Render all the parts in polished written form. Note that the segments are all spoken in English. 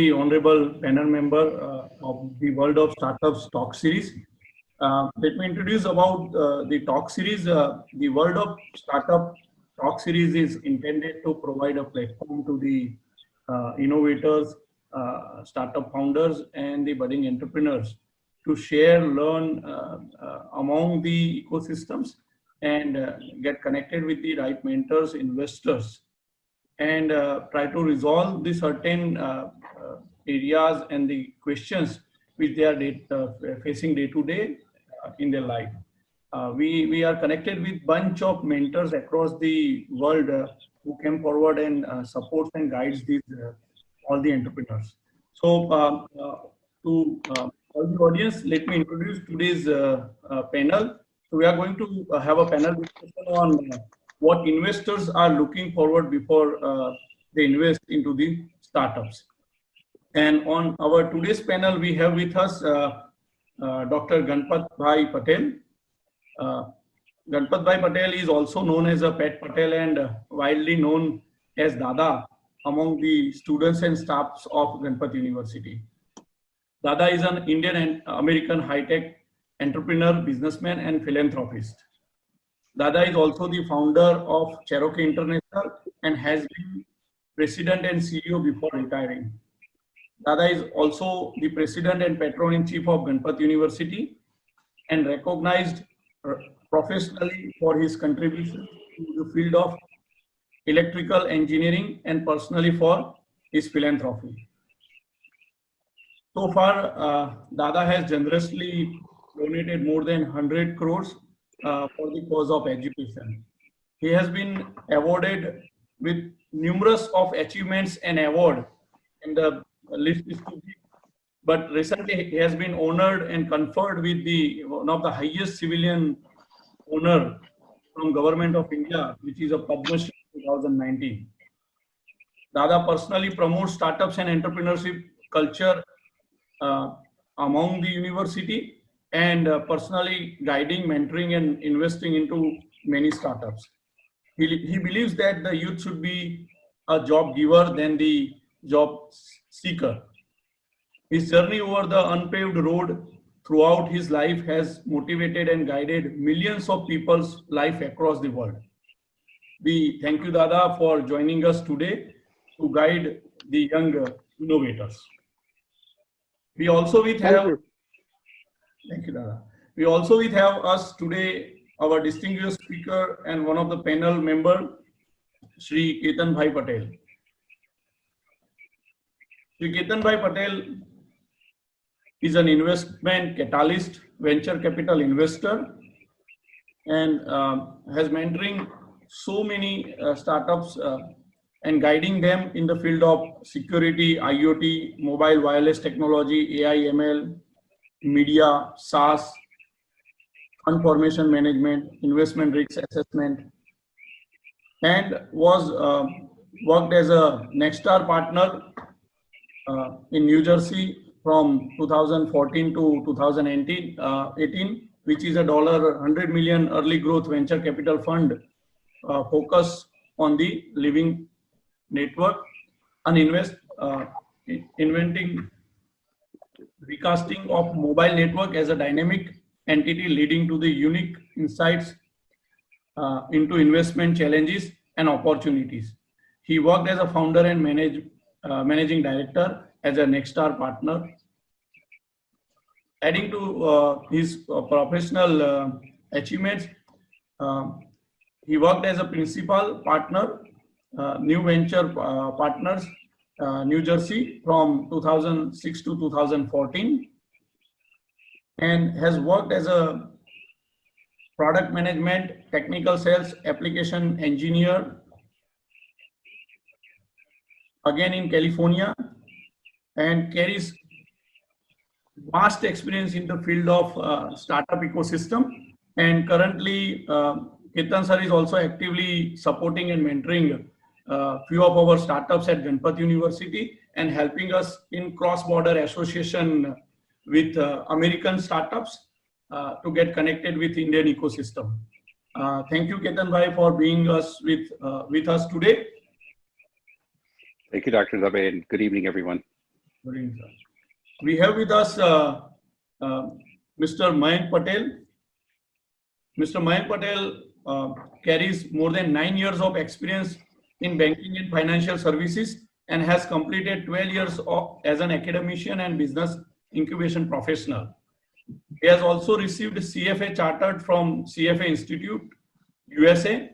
the honorable panel member of the World of Startups talk series. Let me introduce about the talk series. The World of Startup talk series is intended to provide a platform to the innovators, startup founders, and the budding entrepreneurs to share, learn among the ecosystems and get connected with the right mentors, investors, and try to resolve the certain areas and the questions which they are facing day to day in their life. We are connected with bunch of mentors across the world who came forward and supports and guides these all the entrepreneurs. So to all the audience, let me introduce today's panel. So we are going to have a panel discussion on what investors are looking forward before they invest into the startups. And on our today's panel, we have with us Dr. GANPAT Patel. GANPAT Patel is also known as a Pet Patel and widely known as Dada among the students and staffs of GANPAT University. Dada is an Indian and American high-tech entrepreneur, businessman, and philanthropist. Dada is also the founder of Cherokee International and has been president and CEO before retiring. Dada is also the president and patron-in-chief of GANPAT University and recognized professionally for his contribution to the field of electrical engineering and personally for his philanthropy. So far, Dada has generously donated more than 100 crores for the cause of education. He has been awarded with numerous of achievements and awards, and the list is too big. But recently, he has been honored and conferred with the one of the highest civilian honor from Government of India, which is a Padma Shri 2019. Dada personally promotes startups and entrepreneurship culture among the university and personally guiding, mentoring, and investing into many startups. He believes that the youth should be a job giver than the job seeker. His journey over the unpaved road throughout his life has motivated and guided millions of people's life across the world. We thank you, Dada, for joining us today to guide the young innovators. We also have thank you, Dada. We also have us today our distinguished speaker and one of the panel member, Shri Ketan Bhai Patel. Shri Ketan Bhai Patel is an investment catalyst, venture capital investor, and has mentoring so many startups and guiding them in the field of security, IoT, mobile wireless technology, AI, ML, media, SaaS, fund formation management, investment risk assessment, and was worked as a Nexstar partner in New Jersey from 2014 to 2018, which is a $100 million early growth venture capital fund focused on the living network and inventing recasting of mobile network as a dynamic entity leading to the unique insights into investment challenges and opportunities. He worked as a founder and managing director as a Nexstar partner. Adding to his professional achievements, he worked as a principal partner, New Venture Partners, New Jersey from 2006 to 2014, and has worked as a product management, technical sales, application engineer, again in California, and carries vast experience in the field of startup ecosystem. And currently, Ketan sir is also actively supporting and mentoring few of our startups at GANPAT University and helping us in cross-border association with American startups to get connected with Indian ecosystem. Thank you, Ketan Bhai, for being with us today. Thank you, Dr. Dabe, and good evening, everyone. Good evening, sir. We have with us uh, Mr. Mayank Patel. Mr. Mayank Patel carries more than 9 years of experience in banking and financial services and has completed 12 years as an academician and business incubation professional. He has also received CFA Chartered from CFA Institute, USA.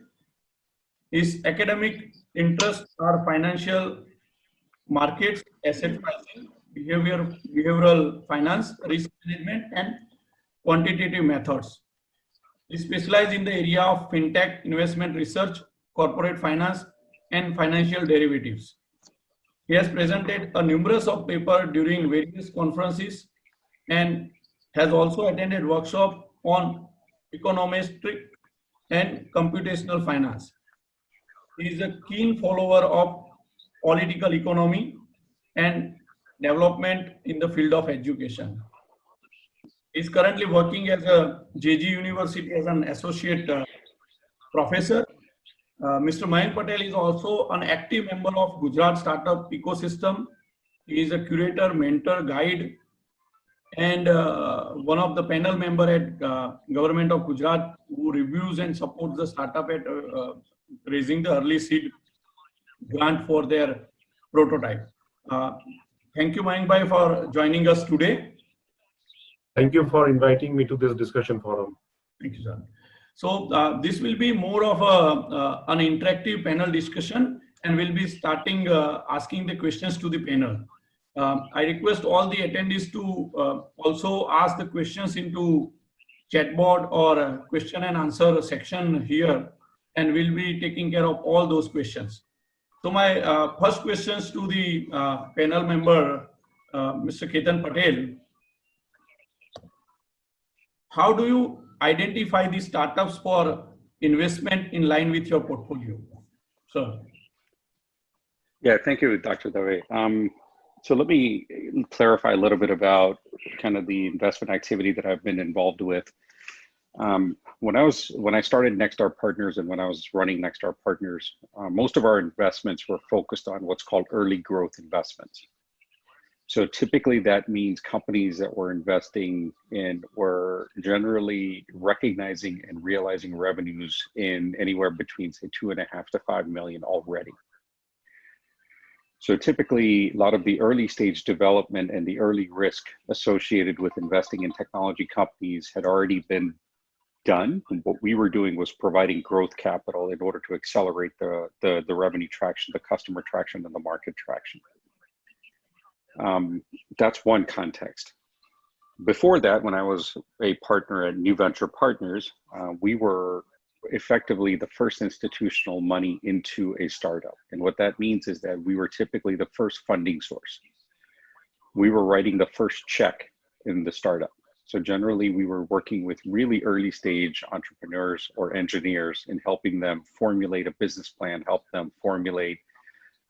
His academic interests are financial markets, asset pricing, behavioral finance, risk management, and quantitative methods. He specializes in the area of fintech, investment research, corporate finance, and financial derivatives. He has presented a numerous of papers during various conferences and has also attended workshops on econometric and computational finance. He is a keen follower of political economy and development in the field of education. He is currently working as a JG University as an associate professor. Mr. Mayank Patel is also an active member of Gujarat Startup Ecosystem. He is a curator, mentor, guide, and one of the panel member at Government of Gujarat who reviews and supports the startup at raising the early seed grant for their prototype. Thank you, Mayank Bhai, for joining us today. Thank you for inviting me to this discussion forum. Thank you, sir. So this will be more of an interactive panel discussion, and we'll be starting asking the questions to the panel. I request all the attendees to also ask the questions into chatbot or question and answer section here, and we'll be taking care of all those questions. So my first questions to the panel member, Mr. Ketan Patel. How do you identify the startups for investment in line with your portfolio? Sir. Yeah, thank you, Dr. Dave. So let me clarify a little bit about kind of the investment activity that I've been involved with. When I started Nexstar Partners and when I was running Nexstar Partners, most of our investments were focused on what's called early growth investments. So typically that means companies that we're investing in were generally recognizing and realizing revenues in anywhere between say 2.5 to 5 million already. So typically a lot of the early stage development and the early risk associated with investing in technology companies had already been done. And what we were doing was providing growth capital in order to accelerate the revenue traction, the customer traction, and the market traction. That's one context. Before that, when I was a partner at New Venture Partners, we were effectively the first institutional money into a startup. And what that means is that we were typically the first funding source. We were writing the first check in the startup. So generally, we were working with really early stage entrepreneurs or engineers in helping them formulate a business plan, help them formulate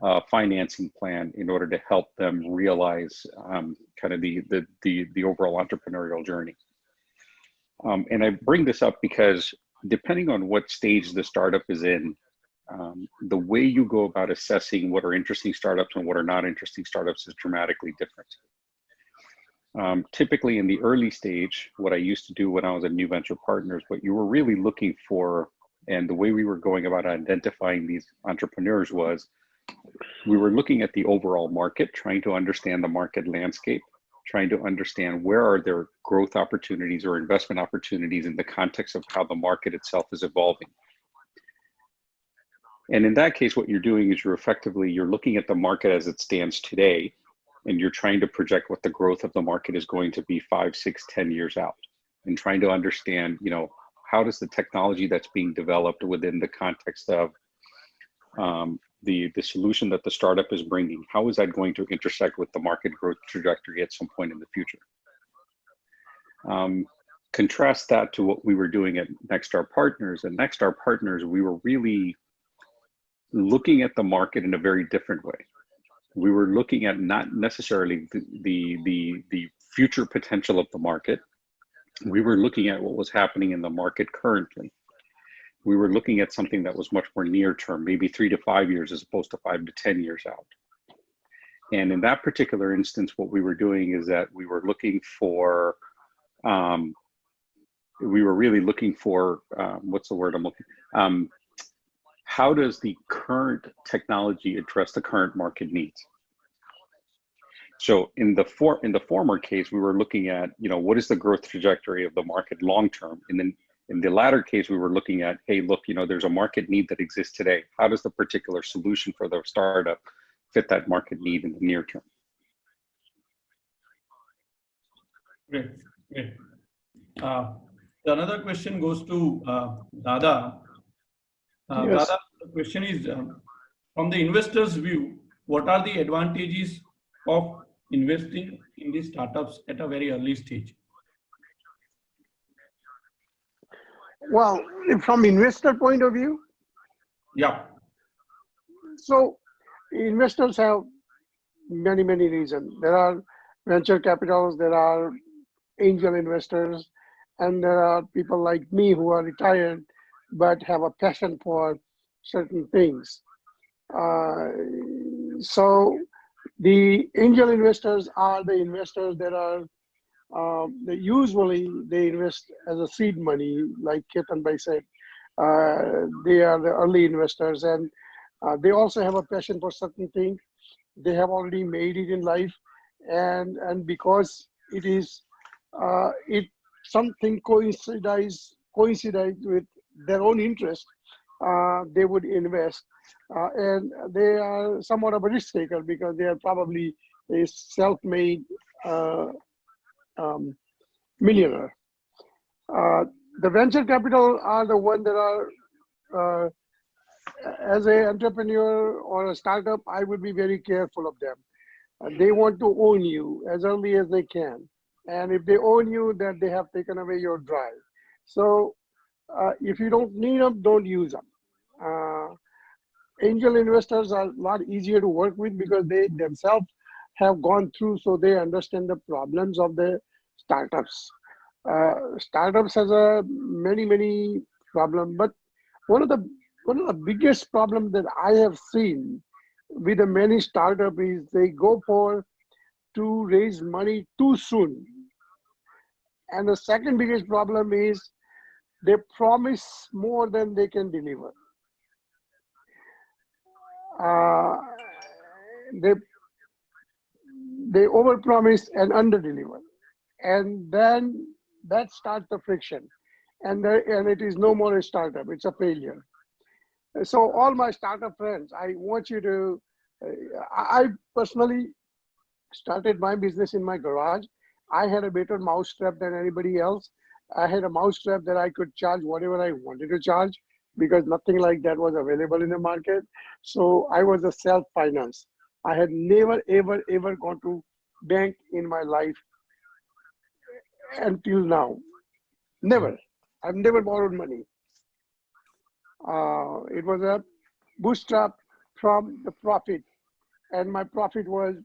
a financing plan in order to help them realize kind of the overall entrepreneurial journey. And I bring this up because depending on what stage the startup is in, the way you go about assessing what are interesting startups and what are not interesting startups is dramatically different. Typically in the early stage, what I used to do when I was at New Venture Partners, what you were really looking for, and the way we were going about identifying these entrepreneurs was, we were looking at the overall market, trying to understand the market landscape, trying to understand where are there growth opportunities or investment opportunities in the context of how the market itself is evolving. And in that case, what you're doing is you're looking at the market as it stands today, and you're trying to project what the growth of the market is going to be 5, 6, 10 years out, and trying to understand, how does the technology that's being developed within the context of the solution that the startup is bringing, how is that going to intersect with the market growth trajectory at some point in the future? Contrast that to what we were doing at Nexstar Partners. At Nexstar Partners, we were really looking at the market in a very different way. We were looking at not necessarily the future potential of the market. We were looking at what was happening in the market currently. We were looking at something that was much more near term, maybe 3 to 5 years as opposed to 5 to 10 years out. And in that particular instance, what we were doing is that we were looking for, we were really looking for, what's the word I'm looking, how does the current technology address the current market needs? So in the former case, we were looking at, what is the growth trajectory of the market long term? And then in the latter case, we were looking at, hey, look, there's a market need that exists today. How does the particular solution for the startup fit that market need in the near term? Great, great. Another question goes to Dada. Yes. Dada, the question is, from the investor's view, what are the advantages of investing in these startups at a very early stage? Well, from investor point of view, Yeah. so investors have many reasons. There are venture capitals, there are angel investors, and there are people like me who are retired but have a passion for certain things. So the angel investors are the investors that are usually they invest as a seed money, like Ketan Bhai said. They are the early investors, and they also have a passion for certain things. They have already made it in life, and because it is something coincides with their own interest, they would invest, and they are somewhat of a risk taker because they are probably a self-made millionaire. The venture capital are the one that are, as an entrepreneur or a startup, I would be very careful of them. They want to own you as early as they can. And if they own you, then they have taken away your drive. So if you don't need them, don't use them. Angel investors are a lot easier to work with because they themselves have gone through, so they understand the problems of the startups. Startups has a many problems, but one of the biggest problems that I have seen with the many startups is they go to raise money too soon. And the second biggest problem is they promise more than they can deliver. They overpromise and underdeliver, and then that starts the friction, and it is no more a startup; it's a failure. So, all my startup friends, I want you to. I personally started my business in my garage. I had a better mousetrap than anybody else. I had a mousetrap that I could charge whatever I wanted to charge because nothing like that was available in the market. So I was a self-finance. I had never, ever gone to bank in my life until now. Never. I've never borrowed money. It was a bootstrap from the profit, and my profit was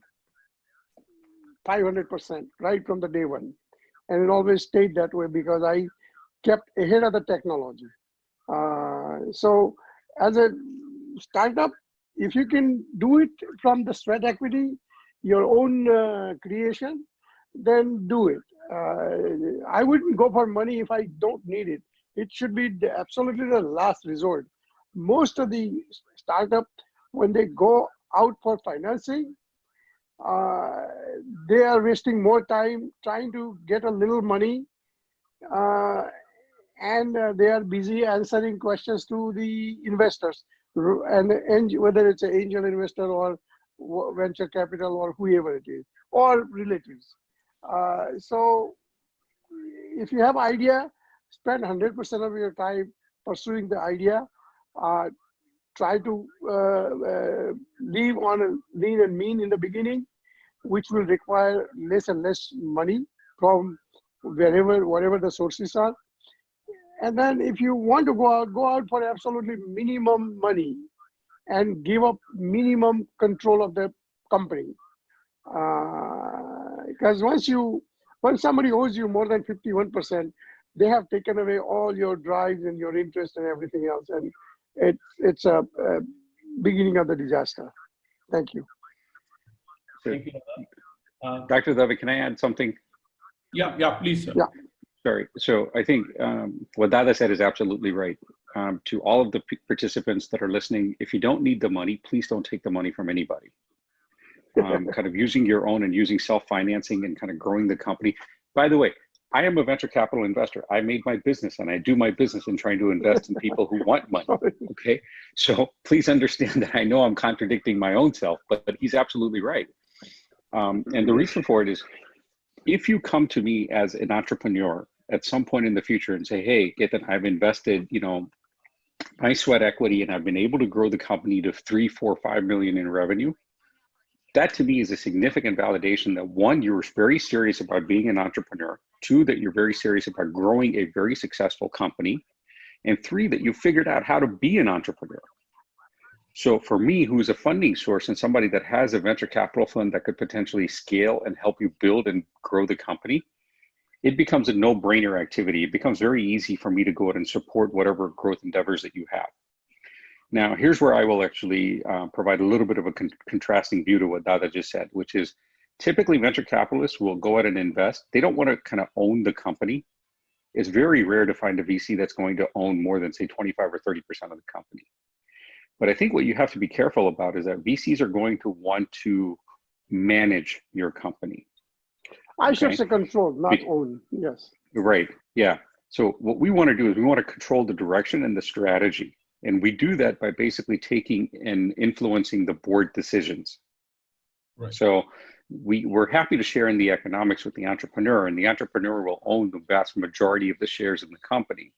500% right from the day one. And it always stayed that way because I kept ahead of the technology. So as a startup, if you can do it from the sweat equity, your own creation, then do it. I wouldn't go for money if I don't need it. It should be absolutely the last resort. Most of the startup, when they go out for financing, they are wasting more time trying to get a little money, and they are busy answering questions to the investors, and whether it's an angel investor or venture capital or whoever it is, or relatives. So if you have idea, spend 100% of your time pursuing the idea. Try to live on a lean and mean in the beginning, which will require less and less money from whatever the sources are. And then if you want to go out for absolutely minimum money and give up minimum control of the company. Because once somebody owes you more than 51%, they have taken away all your drives and your interest and everything else. And it's a beginning of the disaster. Thank you. Thank you. Dr. Dave, can I add something? Yeah, please, sir. Yeah. Sorry. So I think what Dada said is absolutely right. To all of the participants that are listening, if you don't need the money, please don't take the money from anybody. Kind of using your own and using self-financing and kind of growing the company. By the way, I am a venture capital investor. I made my business and I do my business in trying to invest in people who want money. Okay. So please understand that I know I'm contradicting my own self, but he's absolutely right. And the reason for it is, if you come to me as an entrepreneur at some point in the future and say, hey, Yeasin, I've invested, my sweat equity and I've been able to grow the company to 3, 4, 5 million in revenue, that to me is a significant validation that one, you're very serious about being an entrepreneur, two, that you're very serious about growing a very successful company, and three, that you figured out how to be an entrepreneur. So for me, who's a funding source and somebody that has a venture capital fund that could potentially scale and help you build and grow the company, it becomes a no-brainer activity. It becomes very easy for me to go out and support whatever growth endeavors that you have. Now, here's where I will actually provide a little bit of a contrasting view to what Dada just said, which is typically venture capitalists will go out and invest. They don't want to kind of own the company. It's very rare to find a VC that's going to own more than, say, 25 or 30% of the company. But I think what you have to be careful about is that VCs are going to want to manage your company. I should say control, not own. Yes. Right. Yeah. So what we want to do is we want to control the direction and the strategy. And we do that by basically taking and influencing the board decisions. Right. So we're happy to share in the economics with the entrepreneur, and the entrepreneur will own the vast majority of the shares in the company.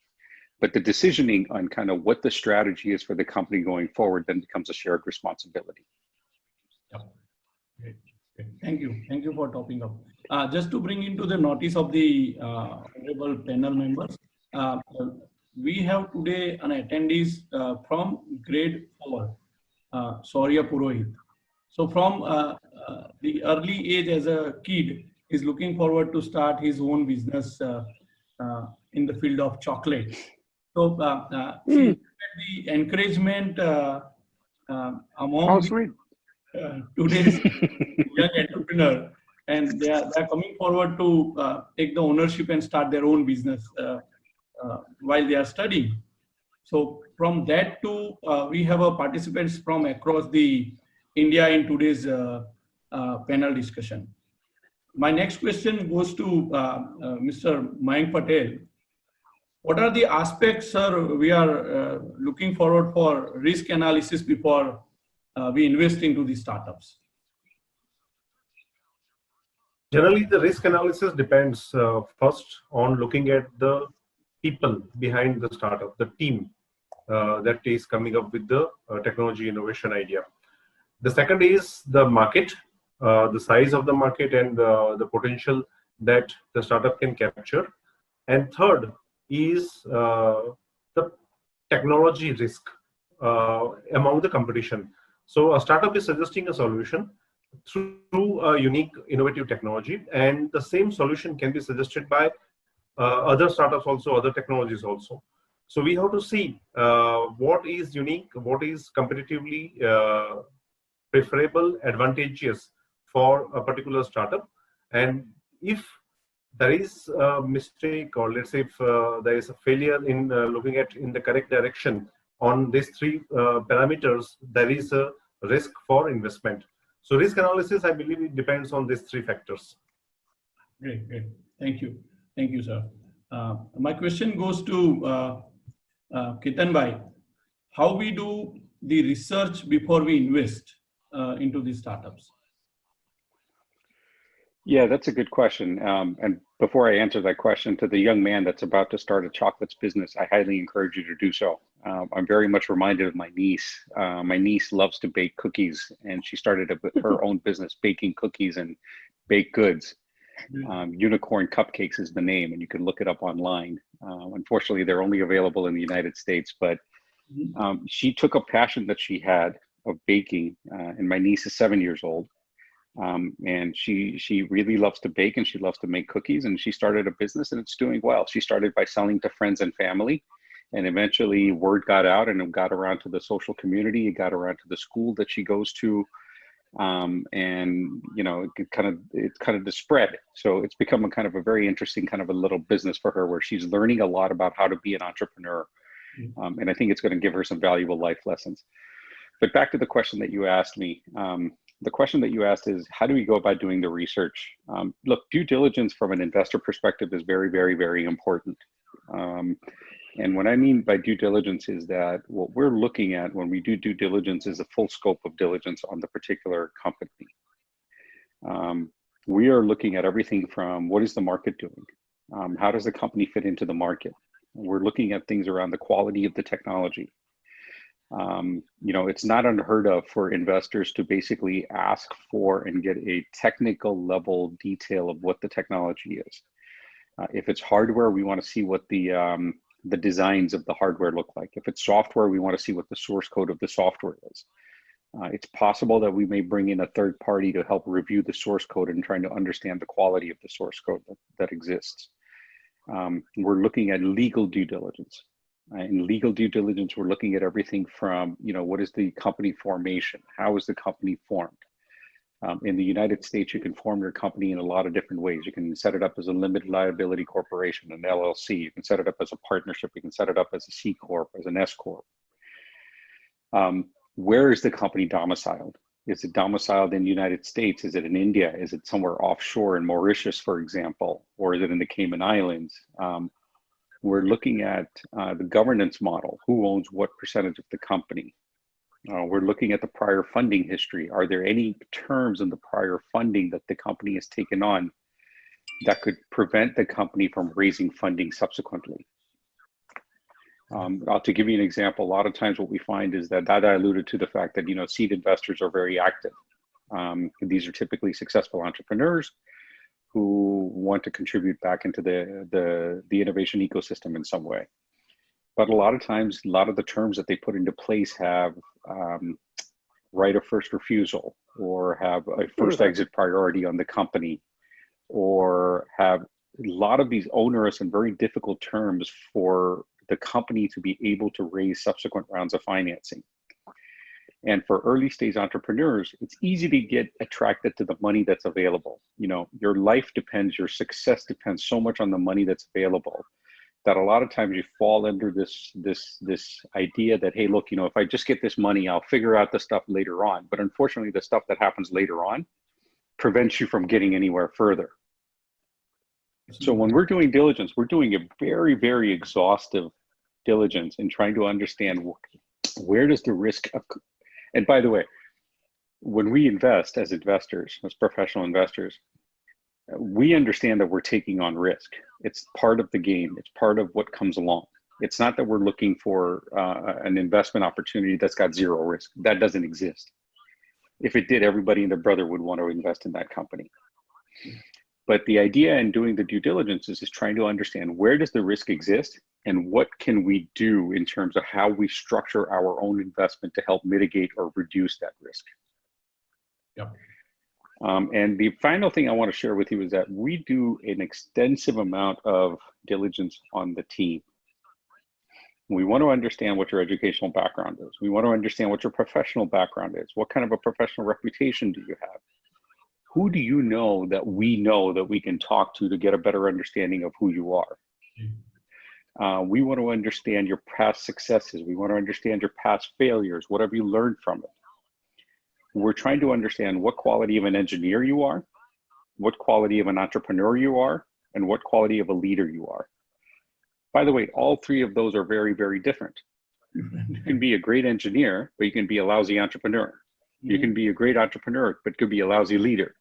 But the decisioning on kind of what the strategy is for the company going forward then becomes a shared responsibility. Yeah. Great. Thank you. Thank you for topping up. Just to bring into the notice of the honorable panel members, we have today an attendees from grade 4, Saurya Purohit. So from the early age as a kid, he's looking forward to start his own business in the field of chocolate. So the encouragement among today's young entrepreneur, and they are coming forward to take the ownership and start their own business while they are studying. So from that to we have participants from across the India in today's panel discussion. My next question goes to Mr. Mayank Patel. What are the aspects, sir, we are looking forward for risk analysis before we invest into the startups? Generally, the risk analysis depends first on looking at the people behind the startup, the team that is coming up with the technology innovation idea. The second is the market, the size of the market and the potential that the startup can capture. And third is the technology risk among the competition. So a startup is suggesting a solution through a unique innovative technology, and the same solution can be suggested by other startups also, other technologies also. So we have to see what is unique, what is competitively preferable, advantageous for a particular startup. And if there is a mistake, or let's say if there is a failure in looking at in the correct direction on these three parameters, there is a risk for investment. So risk analysis, I believe, it depends on these three factors. Great, great. Thank you. Thank you, sir. My question goes to Ketan Bhai. How we do the research before we invest into these startups? Yeah, that's a good question. And before I answer that question, to the young man that's about to start a chocolates business, I highly encourage you to do so. I'm very much reminded of my niece. My niece loves to bake cookies, and she started her own business baking cookies and baked goods. Unicorn Cupcakes is the name, and you can look it up online. Unfortunately, they're only available in the United States, but she took a passion that she had of baking, and my niece is 7 years old. And she really loves to bake, and she loves to make cookies, and she started a business, and it's doing well. She started by selling to friends and family, and eventually word got out, and it got around to the social community. It got around to the school that she goes to, and it's kind of the spread. So it's become a kind of a very interesting kind of a little business for her, where she's learning a lot about how to be an entrepreneur. And I think it's going to give her some valuable life lessons. But back to the question that you asked me. The question that you asked is, how do we go about doing the research? Look, due diligence from an investor perspective is very, very, very important. And what I mean by due diligence is that what we're looking at when we do due diligence is the full scope of diligence on the particular company. We are looking at everything from what is the market doing? How does the company fit into the market? We're looking at things around the quality of the technology. It's not unheard of for investors to basically ask for and get a technical level detail of what the technology is. If it's hardware, we want to see what the designs of the hardware look like. If it's software, we want to see what the source code of the software is. It's possible that we may bring in a third party to help review the source code and trying to understand the quality of the source code that exists. We're looking at legal due diligence. In legal due diligence, we're looking at everything from, what is the company formation? How is the company formed? In the United States, you can form your company in a lot of different ways. You can set it up as a limited liability corporation, an LLC. You can set it up as a partnership. You can set it up as a C Corp, as an S Corp. Where is the company domiciled? Is it domiciled in the United States? Is it in India? Is it somewhere offshore in Mauritius, for example? Or is it in the Cayman Islands? We're looking at the governance model. Who owns what percentage of the company? We're looking at the prior funding history. Are there any terms in the prior funding that the company has taken on that could prevent the company from raising funding subsequently? To give you an example, a lot of times what we find is that Dada alluded to the fact that, seed investors are very active. These are typically successful entrepreneurs who want to contribute back into the innovation ecosystem in some way. But a lot of times, a lot of the terms that they put into place have right of first refusal, or have a first exit priority on the company, or have a lot of these onerous and very difficult terms for the company to be able to raise subsequent rounds of financing. And for early stage entrepreneurs, it's easy to get attracted to the money that's available. Your life depends, your success depends so much on the money that's available, that a lot of times you fall under this idea that, hey, look, if I just get this money, I'll figure out the stuff later on. But unfortunately, the stuff that happens later on prevents you from getting anywhere further. So when we're doing diligence, we're doing a very, very exhaustive diligence in trying to understand where does the risk of, and by the way, when we invest as investors, as professional investors, we understand that we're taking on risk. It's part of the game. It's part of what comes along. It's not that we're looking for an investment opportunity that's got zero risk. That doesn't exist. If it did, everybody and their brother would want to invest in that company. But the idea in doing the due diligence is trying to understand, where does the risk exist and what can we do in terms of how we structure our own investment to help mitigate or reduce that risk. Yep. And the final thing I want to share with you is that we do an extensive amount of diligence on the team. We want to understand what your educational background is. We want to understand what your professional background is. What kind of a professional reputation do you have? Who do you know that we can talk to get a better understanding of who you are? We want to understand your past successes. We want to understand your past failures. What have you learned from it? We're trying to understand what quality of an engineer you are, what quality of an entrepreneur you are, and what quality of a leader you are. By the way, all three of those are very, very different. You can be a great engineer, but you can be a lousy entrepreneur. You can be a great entrepreneur, but could be a lousy leader.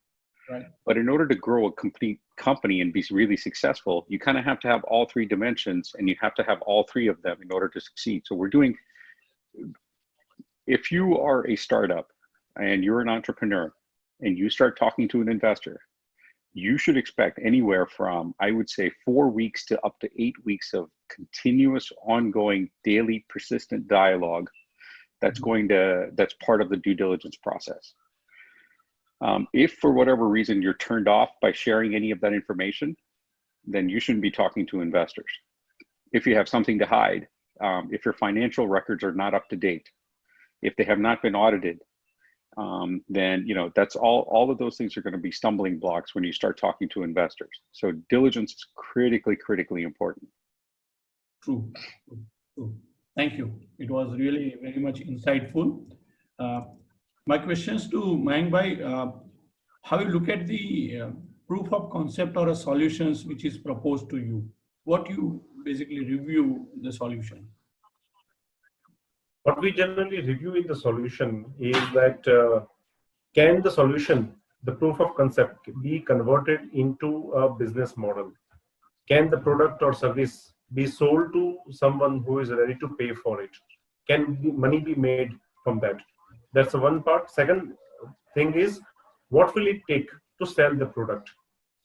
Right. But in order to grow a complete company and be really successful, you kind of have to have all three dimensions, and you have to have all three of them in order to succeed. So if you are a startup and you're an entrepreneur and you start talking to an investor, you should expect anywhere from, I would say, 4 weeks to up to 8 weeks of continuous, ongoing, daily, persistent dialogue that's part of the due diligence process. If for whatever reason you're turned off by sharing any of that information, then you shouldn't be talking to investors. If you have something to hide, if your financial records are not up to date, if they have not been audited, then that's all of those things are going to be stumbling blocks when you start talking to investors. So diligence is critically important. True. True. Thank you. It was really very much insightful. My questions to Mayank Bhai, how you look at the proof of concept or a solutions which is proposed to you? What you basically review the solution? What we generally review in the solution is that can the solution, the proof of concept, be converted into a business model? Can the product or service be sold to someone who is ready to pay for it? Can money be made from that? That's the one part. Second thing is, what will it take to sell the product?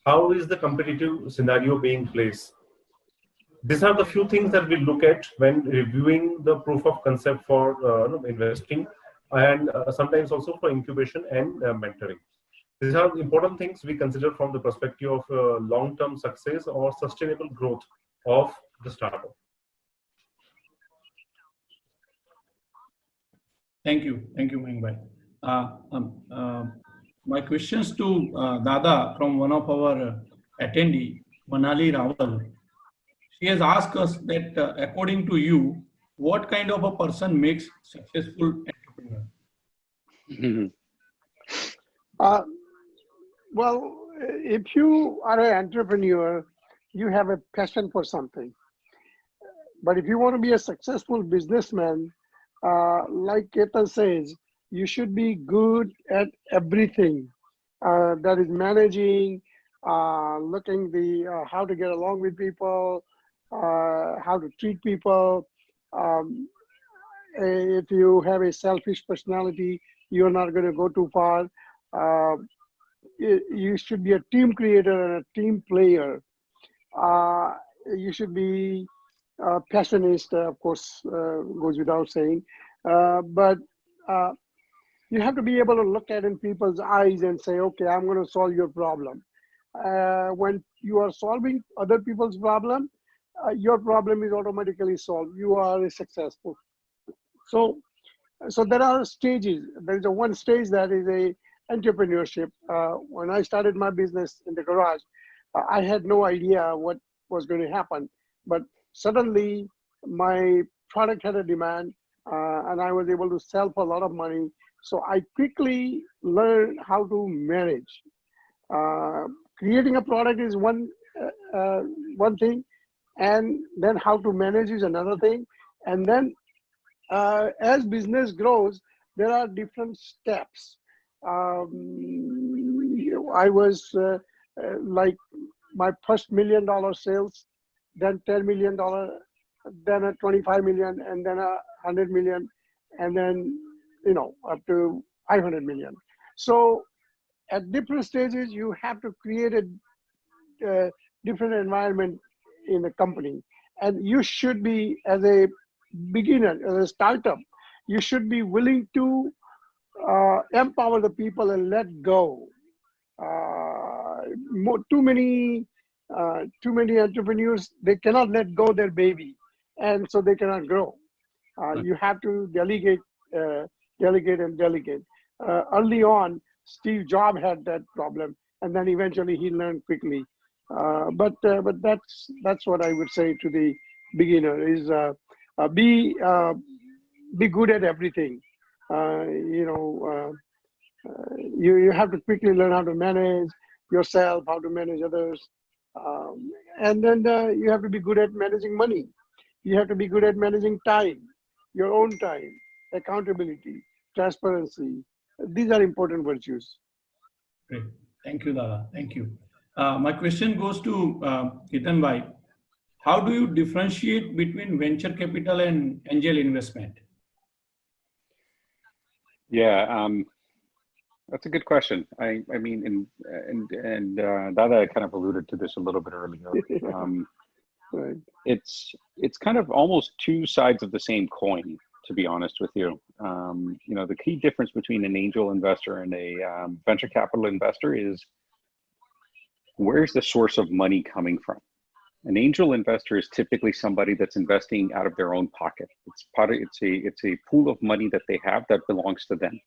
How is the competitive scenario being placed? These are the few things that we look at when reviewing the proof of concept for investing, and sometimes also for incubation and mentoring. These are important things we consider from the perspective of long-term success or sustainable growth of the startup. Thank you, Mayank Bhai. My questions to Dada from one of our attendee, Manali Rawal. She has asked us that according to you, what kind of a person makes successful entrepreneur? Well, if you are an entrepreneur, you have a passion for something. But if you want to be a successful businessman, like Ketan says, you should be good at everything. That is managing, looking how to get along with people, how to treat people. If you have a selfish personality, you're not going to go too far. You should be a team creator and a team player. You should be a passionist, of course, goes without saying. But you have to be able to look at in people's eyes and say, okay, I'm going to solve your problem. When you are solving other people's problem, your problem is automatically solved. You are successful. So there are stages. There is one stage that is a entrepreneurship. When I started my business in the garage, I had no idea what was going to happen. But suddenly, my product had a demand, and I was able to sell for a lot of money. So I quickly learned how to manage. Creating a product is one thing, and then how to manage is another thing. And then as business grows, there are different steps. I was like my first $1 million sales, then $10 million, then a 25 million, and then 100 million, and then up to 500 million. So at different stages, you have to create a different environment in the company, and you should be, as a beginner, as a startup, you should be willing to empower the people and let go. Too many entrepreneurs, they cannot let go their baby, and so they cannot grow. You have to delegate. Early on, Steve Jobs had that problem, and then eventually he learned quickly. But that's what I would say to the beginner is be good at everything. You have to quickly learn how to manage yourself, how to manage others, and then you have to be good at managing money. You have to be good at managing time, your own time, accountability, transparency. These are important virtues. Great. Thank you, Dada. Thank you. My question goes to Ketan Bhai. How do you differentiate between venture capital and angel investment? Yeah, that's a good question. I mean, and Dada kind of alluded to this a little bit earlier. Right. It's kind of almost two sides of the same coin, to be honest with you. The key difference between an angel investor and a venture capital investor is, where's the source of money coming from? An angel investor is typically somebody that's investing out of their own pocket. It's a pool of money that they have that belongs to them.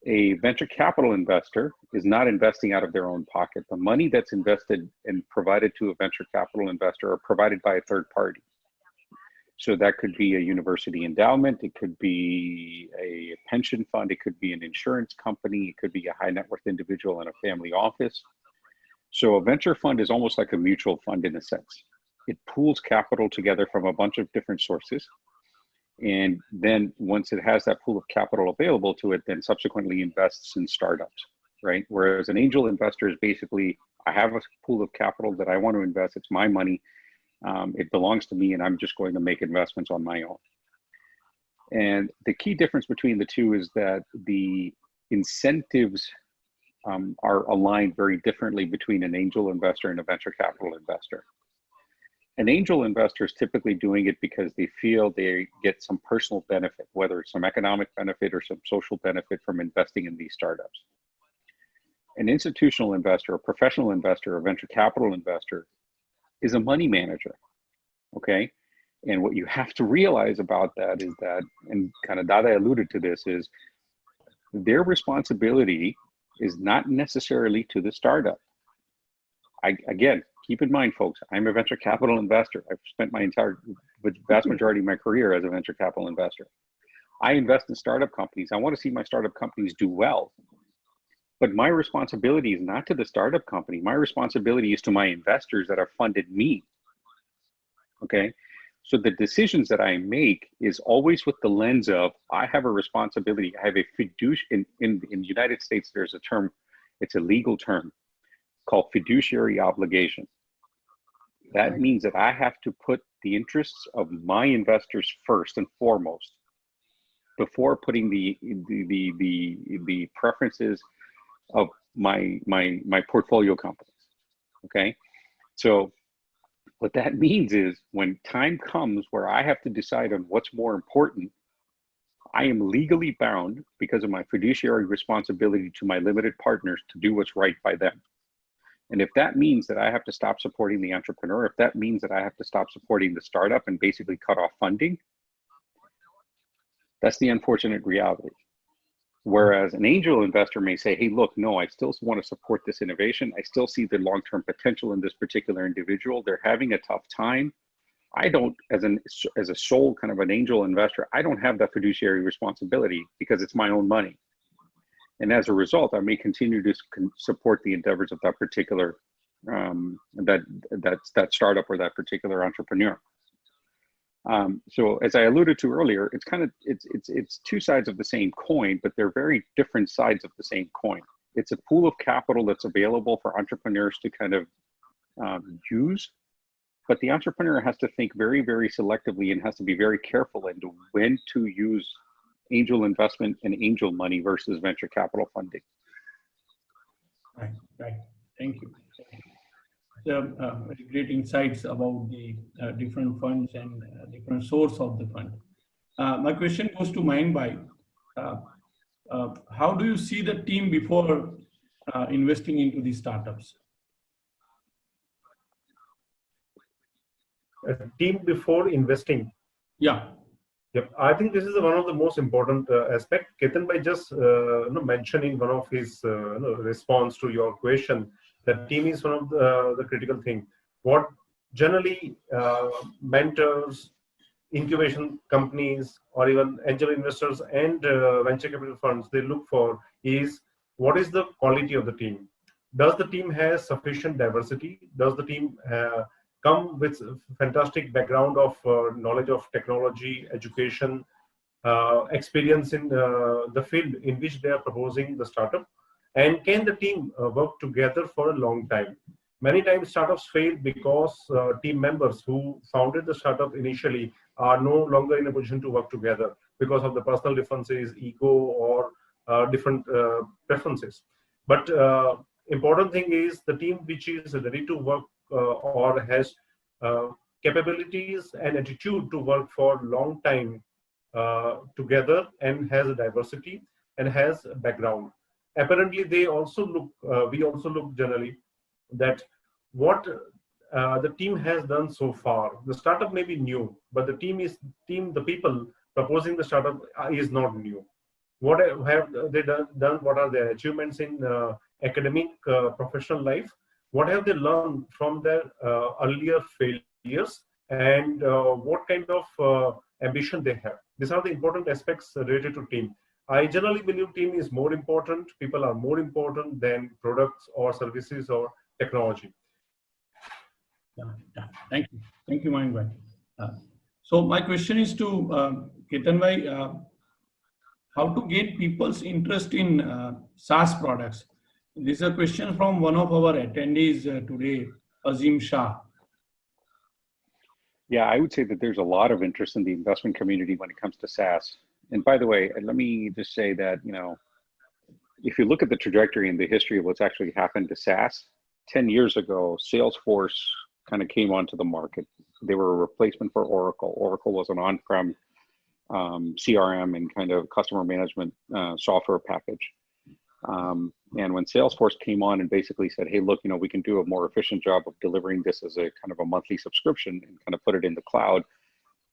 A venture capital investor is not investing out of their own pocket. The money that's invested and provided to a venture capital investor are provided by a third party. So that could be a university endowment, it could be a pension fund, it could be an insurance company, it could be a high net worth individual in a family office. So a venture fund is almost like a mutual fund in a sense. It pools capital together from a bunch of different sources. And then once it has that pool of capital available to it, then subsequently invests in startups, right? Whereas an angel investor is basically, I have a pool of capital that I want to invest, it's my money. It belongs to me and I'm just going to make investments on my own. And the key difference between the two is that the incentives are aligned very differently between an angel investor and a venture capital investor. An angel investor is typically doing it because they feel they get some personal benefit, whether it's some economic benefit or some social benefit from investing in these startups. An institutional investor, a professional investor, a venture capital investor is a money manager, okay? And what you have to realize about that is that, and kind of Dada alluded to this, is their responsibility is not necessarily to the startup. Again, keep in mind, folks, I'm a venture capital investor. I've spent my vast majority of my career as a venture capital investor. I invest in startup companies. I want to see my startup companies do well. But my responsibility is not to the startup company. My responsibility is to my investors that have funded me. Okay? So the decisions that I make is always with the lens of, I have a responsibility. I have a fiduciary, in the United States, there's a term, it's a legal term called fiduciary obligation. That means that I have to put the interests of my investors first and foremost before putting the preferences of my portfolio companies. Okay, so what that means is when time comes where I have to decide on what's more important, I am legally bound because of my fiduciary responsibility to my limited partners to do what's right by them. And if that means that I have to stop supporting the entrepreneur, if that means that I have to stop supporting the startup and basically cut off funding, that's the unfortunate reality. Whereas an angel investor may say, hey, look, no, I still want to support this innovation. I still see the long-term potential in this particular individual. They're having a tough time. I don't, as a sole kind of an angel investor, I don't have that fiduciary responsibility because it's my own money. And as a result, I may continue to support the endeavors of that particular, that startup or that particular entrepreneur. So as I alluded to earlier, it's kind of, it's two sides of the same coin, but they're very different sides of the same coin. It's a pool of capital that's available for entrepreneurs to kind of use, but the entrepreneur has to think very, very selectively and has to be very careful into when to use angel investment and angel money versus venture capital funding. Right, right. Thank you. Great insights about the different funds and different source of the fund. My question goes to Mayank. How do you see the team before investing into these startups? A team before investing? Yeah. Yep. I think this is one of the most important aspect. Ketan bhai just mentioned in one of his response to your question that team is one of the critical thing. What generally mentors, incubation companies, or even angel investors and venture capital funds, they look for is what is the quality of the team? Does the team have sufficient diversity? Does the team come with fantastic background of knowledge of technology, education, experience in the field in which they are proposing the startup? And can the team work together for a long time? Many times startups fail because team members who founded the startup initially are no longer in a position to work together because of the personal differences, ego, or different preferences. But important thing is the team which is ready to work or has capabilities and attitude to work for long time together and has a diversity and has a background. Apparently, they also look. We also look generally that what the team has done so far. The startup may be new, but the team. The people proposing the startup is not new. What have they done? What are their achievements in academic, professional life? What have they learned from their earlier failures? And what kind of ambition they have? These are the important aspects related to team. I generally believe team is more important. People are more important than products or services or technology. Yeah. Thank you, Mayank bhai. So my question is to Ketan bhai, how to gain people's interest in SaaS products? This is a question from one of our attendees today, Azim Shah. Yeah, I would say that there's a lot of interest in the investment community when it comes to SaaS. And by the way, let me just say that, if you look at the trajectory and the history of what's actually happened to SaaS, 10 years ago, Salesforce kind of came onto the market. They were a replacement for Oracle. Oracle was an on-prem CRM and kind of customer management software package. And when Salesforce came on and basically said, hey, look, we can do a more efficient job of delivering this as a kind of a monthly subscription and kind of put it in the cloud,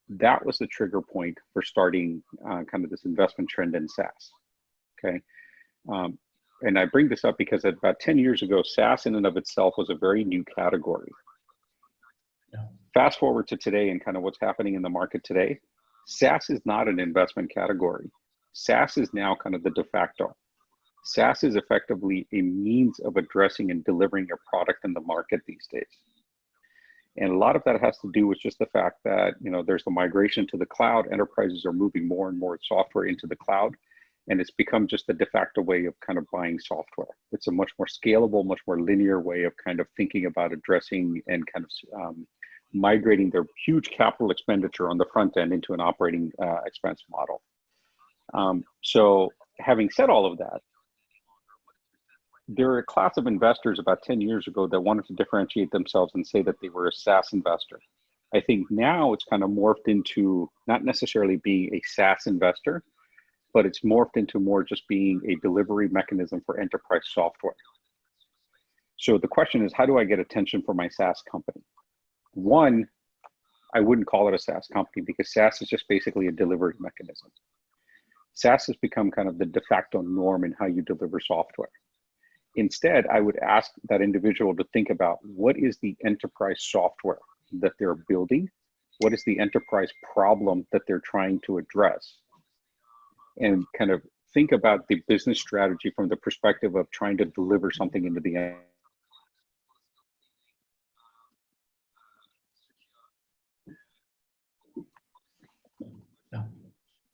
that was the trigger point for starting kind of this investment trend in SaaS. Okay. And I bring this up because about 10 years ago, SaaS in and of itself was a very new category. Yeah. Fast forward to today and kind of what's happening in the market today, SaaS is not an investment category. SaaS is now kind of the de facto. SaaS is effectively a means of addressing and delivering your product in the market these days. And a lot of that has to do with just the fact that, there's the migration to the cloud. Enterprises are moving more and more software into the cloud, and it's become just the de facto way of kind of buying software. It's a much more scalable, much more linear way of kind of thinking about addressing and kind of migrating their huge capital expenditure on the front end into an operating expense model. So having said all of that, there are a class of investors about 10 years ago that wanted to differentiate themselves and say that they were a SaaS investor. I think now it's kind of morphed into not necessarily being a SaaS investor, but it's morphed into more just being a delivery mechanism for enterprise software. So the question is, how do I get attention for my SaaS company? One, I wouldn't call it a SaaS company because SaaS is just basically a delivery mechanism. SaaS has become kind of the de facto norm in how you deliver software. Instead, I would ask that individual to think about what is the enterprise software that they're building? What is the enterprise problem that they're trying to address? And kind of think about the business strategy from the perspective of trying to deliver something into the end. Yeah.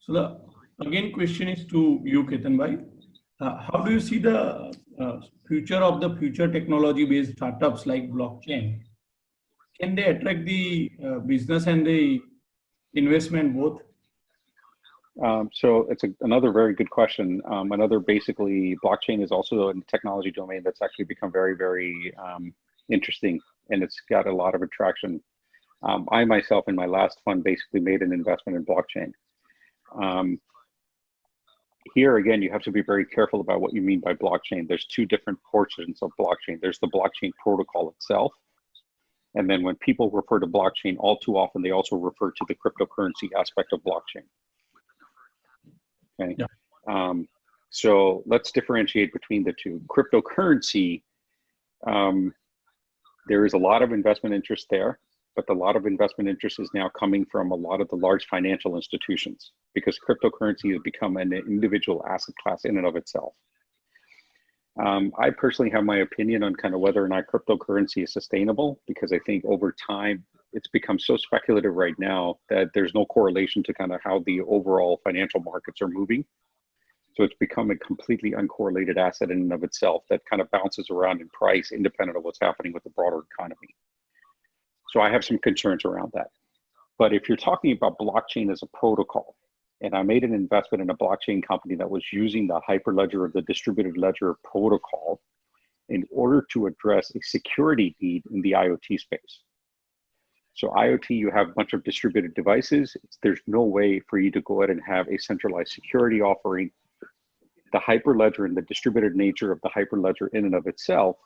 So the question is to you, Ketan bhai. How do you see the future of the future technology-based startups like blockchain? Can they attract the business and the investment both? So it's another very good question. Basically, blockchain is also a technology domain that's actually become very, very interesting, and it's got a lot of attraction. I myself, in my last fund, basically made an investment in blockchain. Here again, you have to be very careful about what you mean by blockchain. There's two different portions of blockchain. There's the blockchain protocol itself. And then when people refer to blockchain, all too often, they also refer to the cryptocurrency aspect of blockchain. Okay. Yeah. So let's differentiate between the two. Cryptocurrency, there is a lot of investment interest there, but a lot of investment interest is now coming from a lot of the large financial institutions because cryptocurrency has become an individual asset class in and of itself. I personally have my opinion on kind of whether or not cryptocurrency is sustainable because I think over time it's become so speculative right now that there's no correlation to kind of how the overall financial markets are moving. So it's become a completely uncorrelated asset in and of itself that kind of bounces around in price independent of what's happening with the broader economy. So I have some concerns around that. But if you're talking about blockchain as a protocol, and I made an investment in a blockchain company that was using the Hyperledger or the distributed ledger protocol in order to address a security need in the IoT space. So IoT, you have a bunch of distributed devices. There's no way for you to go ahead and have a centralized security offering. The Hyperledger and the distributed nature of the Hyperledger in and of itself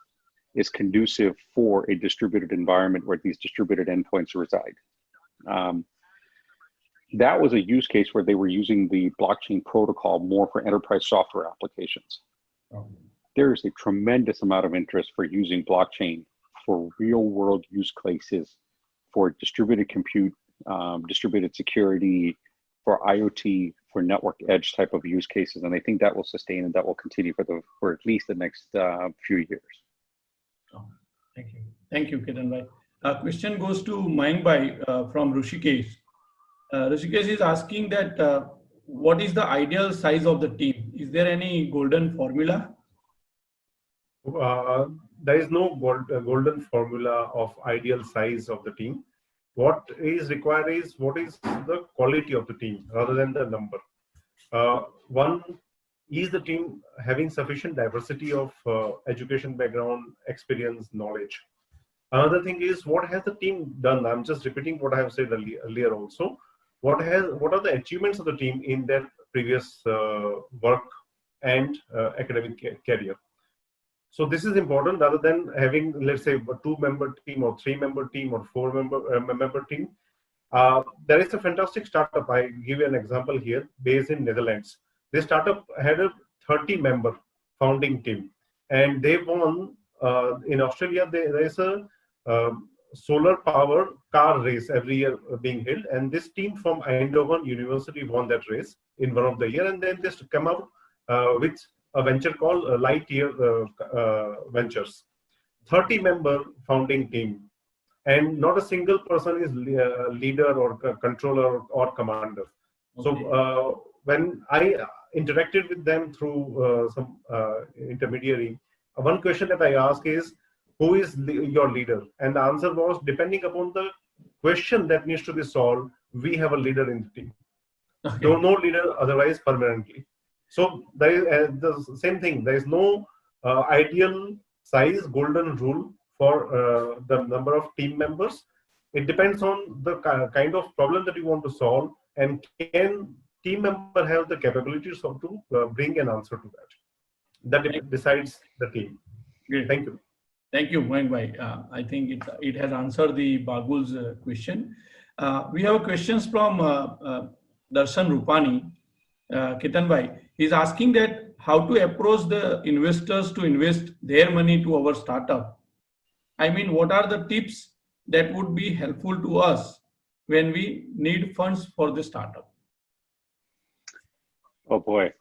is conducive for a distributed environment where these distributed endpoints reside. that was a use case where they were using the blockchain protocol more for enterprise software applications. There is a tremendous amount of interest for using blockchain for real world use cases, for distributed compute, distributed security, for IoT, for network edge type of use cases. And I think that will sustain and that will continue for at least the next few years. Oh, thank you. Thank you, Ketan bhai. Question goes to Mayank bhai from Rishikesh. Rishikesh is asking that what is the ideal size of the team? Is there any golden formula? There is no golden formula of ideal size of the team. What is required is what is the quality of the team rather than the number. One is the team having sufficient diversity of education background, experience, knowledge. Another thing is what has the team done? I'm just repeating what I have said earlier also. What are the achievements of the team in their previous work and academic career? So this is important rather than having, let's say, a 2-member team or 3-member team or 4-member team. There is a fantastic startup. I give you an example here, based in Netherlands. This startup had a 30-member founding team, and they won in Australia. There is a solar power car race every year being held, and this team from Eindhoven University won that race in one of the year, and then just come out with a venture called Lightyear Ventures. 30-member founding team, and not a single person is leader or controller or commander. Okay. So when I interacted with them through some intermediary, one question that I ask is, who is your leader? And the answer was, depending upon the question that needs to be solved, we have a leader in the team. Okay. No leader otherwise permanently. So there is the same thing. There is no ideal size golden rule for the number of team members. It depends on the kind of problem that you want to solve, and can team member have the capabilities to bring an answer to that. That decides the team. Great. Thank you. Thank you, Mayank bhai. I think it has answered the Bagul's question. We have questions from Darshan Rupani. Ketan bhai, he's asking that how to approach the investors to invest their money to our startup. I mean, what are the tips that would be helpful to us when we need funds for the startup? Oh boy.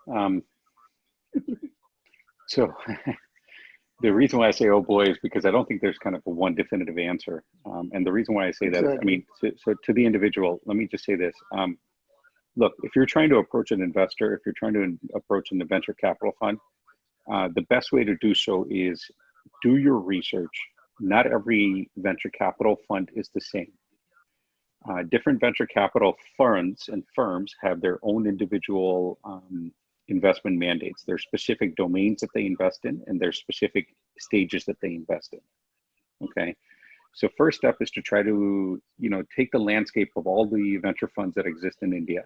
So the reason why I say oh boy is because I don't think there's kind of a one definitive answer. And the reason why I say that, I mean, so to the individual, let me just say this. Look, if you're trying to approach an investor, if you're trying to approach a venture capital fund, the best way to do so is do your research. Not every venture capital fund is the same. Different venture capital funds and firms have their own individual investment mandates. There's specific domains that they invest in, and there's specific stages that they invest in. Okay. So first step is to try to, take the landscape of all the venture funds that exist in India.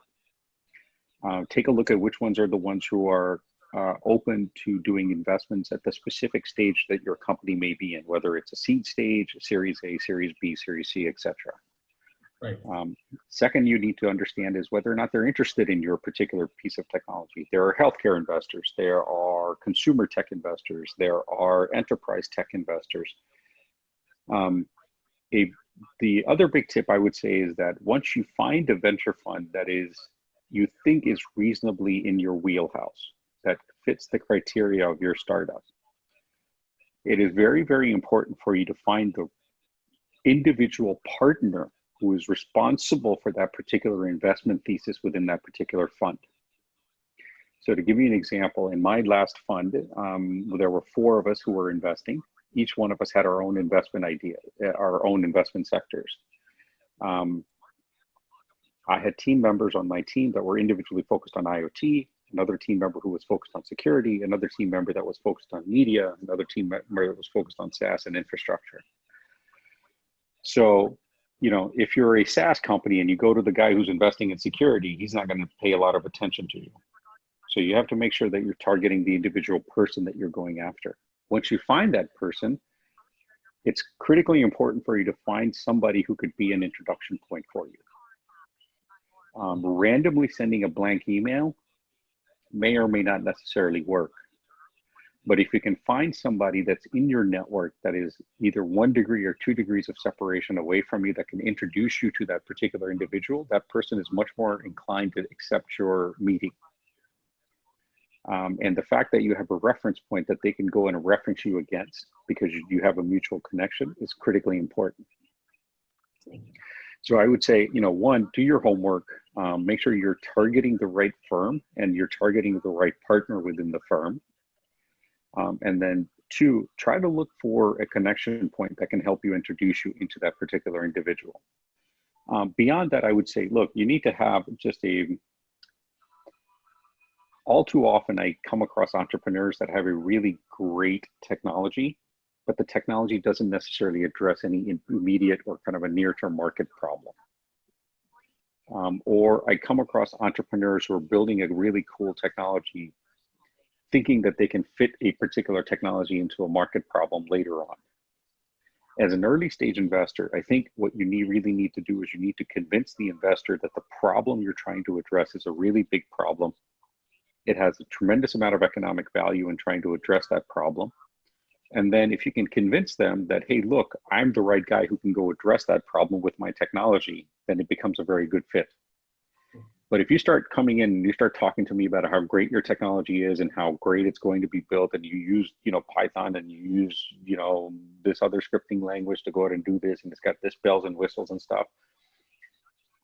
Take a look at which ones are the ones who are open to doing investments at the specific stage that your company may be in, whether it's a seed stage, a Series A, Series B, Series C, etc. Right. Second, you need to understand is whether or not they're interested in your particular piece of technology. There are healthcare investors, there are consumer tech investors, there are enterprise tech investors. The other big tip I would say is that once you find a venture fund that you think is reasonably in your wheelhouse, that fits the criteria of your startup, it is very, very important for you to find the individual partner who is responsible for that particular investment thesis within that particular fund. So to give you an example, in my last fund, there were 4 of us who were investing. Each one of us had our own investment idea, our own investment sectors. I had team members on my team that were individually focused on IoT, another team member who was focused on security, another team member that was focused on media, another team member that was focused on SaaS and infrastructure. So, if you're a SaaS company and you go to the guy who's investing in security, he's not going to pay a lot of attention to you. So you have to make sure that you're targeting the individual person that you're going after. Once you find that person, it's critically important for you to find somebody who could be an introduction point for you. Randomly sending a blank email may or may not necessarily work. But if you can find somebody that's in your network that is either 1 degree or 2 degrees of separation away from you that can introduce you to that particular individual, that person is much more inclined to accept your meeting. And the fact that you have a reference point that they can go and reference you against because you have a mutual connection is critically important. So I would say, you know, 1, do your homework, make sure you're targeting the right firm and you're targeting the right partner within the firm. And then 2, try to look for a connection point that can help you introduce you into that particular individual. Beyond that, I would say, look, you need to have just all too often I come across entrepreneurs that have a really great technology, but the technology doesn't necessarily address any immediate or kind of a near-term market problem. Or I come across entrepreneurs who are building a really cool technology thinking that they can fit a particular technology into a market problem later on. As an early stage investor, I think what you really need to do is you need to convince the investor that the problem you're trying to address is a really big problem. It has a tremendous amount of economic value in trying to address that problem. And then if you can convince them that, hey, look, I'm the right guy who can go address that problem with my technology, then it becomes a very good fit. But if you start coming in and you start talking to me about how great your technology is and how great it's going to be built, and you use, you know, Python and you use, you know, this other scripting language to go out and do this, and it's got this bells and whistles and stuff,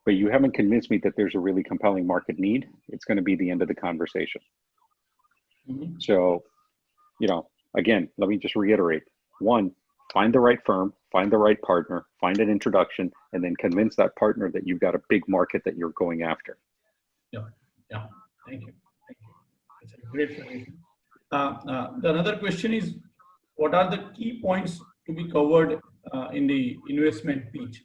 but you haven't convinced me that there's a really compelling market need, it's going to be the end of the conversation. Mm-hmm. So, you know, again, let me just reiterate. 1, find the right firm, find the right partner, find an introduction, and then convince that partner that you've got a big market that you're going after. Yeah, thank you. It's a great suggestion. The another question is, what are the key points to be covered in the investment pitch?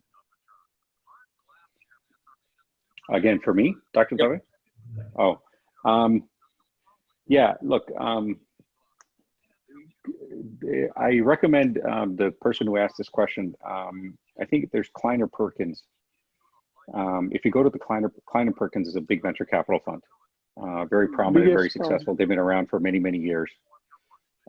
Again, for me, Dr. Dave? Oh, yeah, look, I recommend the person who asked this question, I think there's Kleiner Perkins. If you go to the Kleiner Perkins is a big venture capital fund, very prominent, very successful. They've been around for many, many years.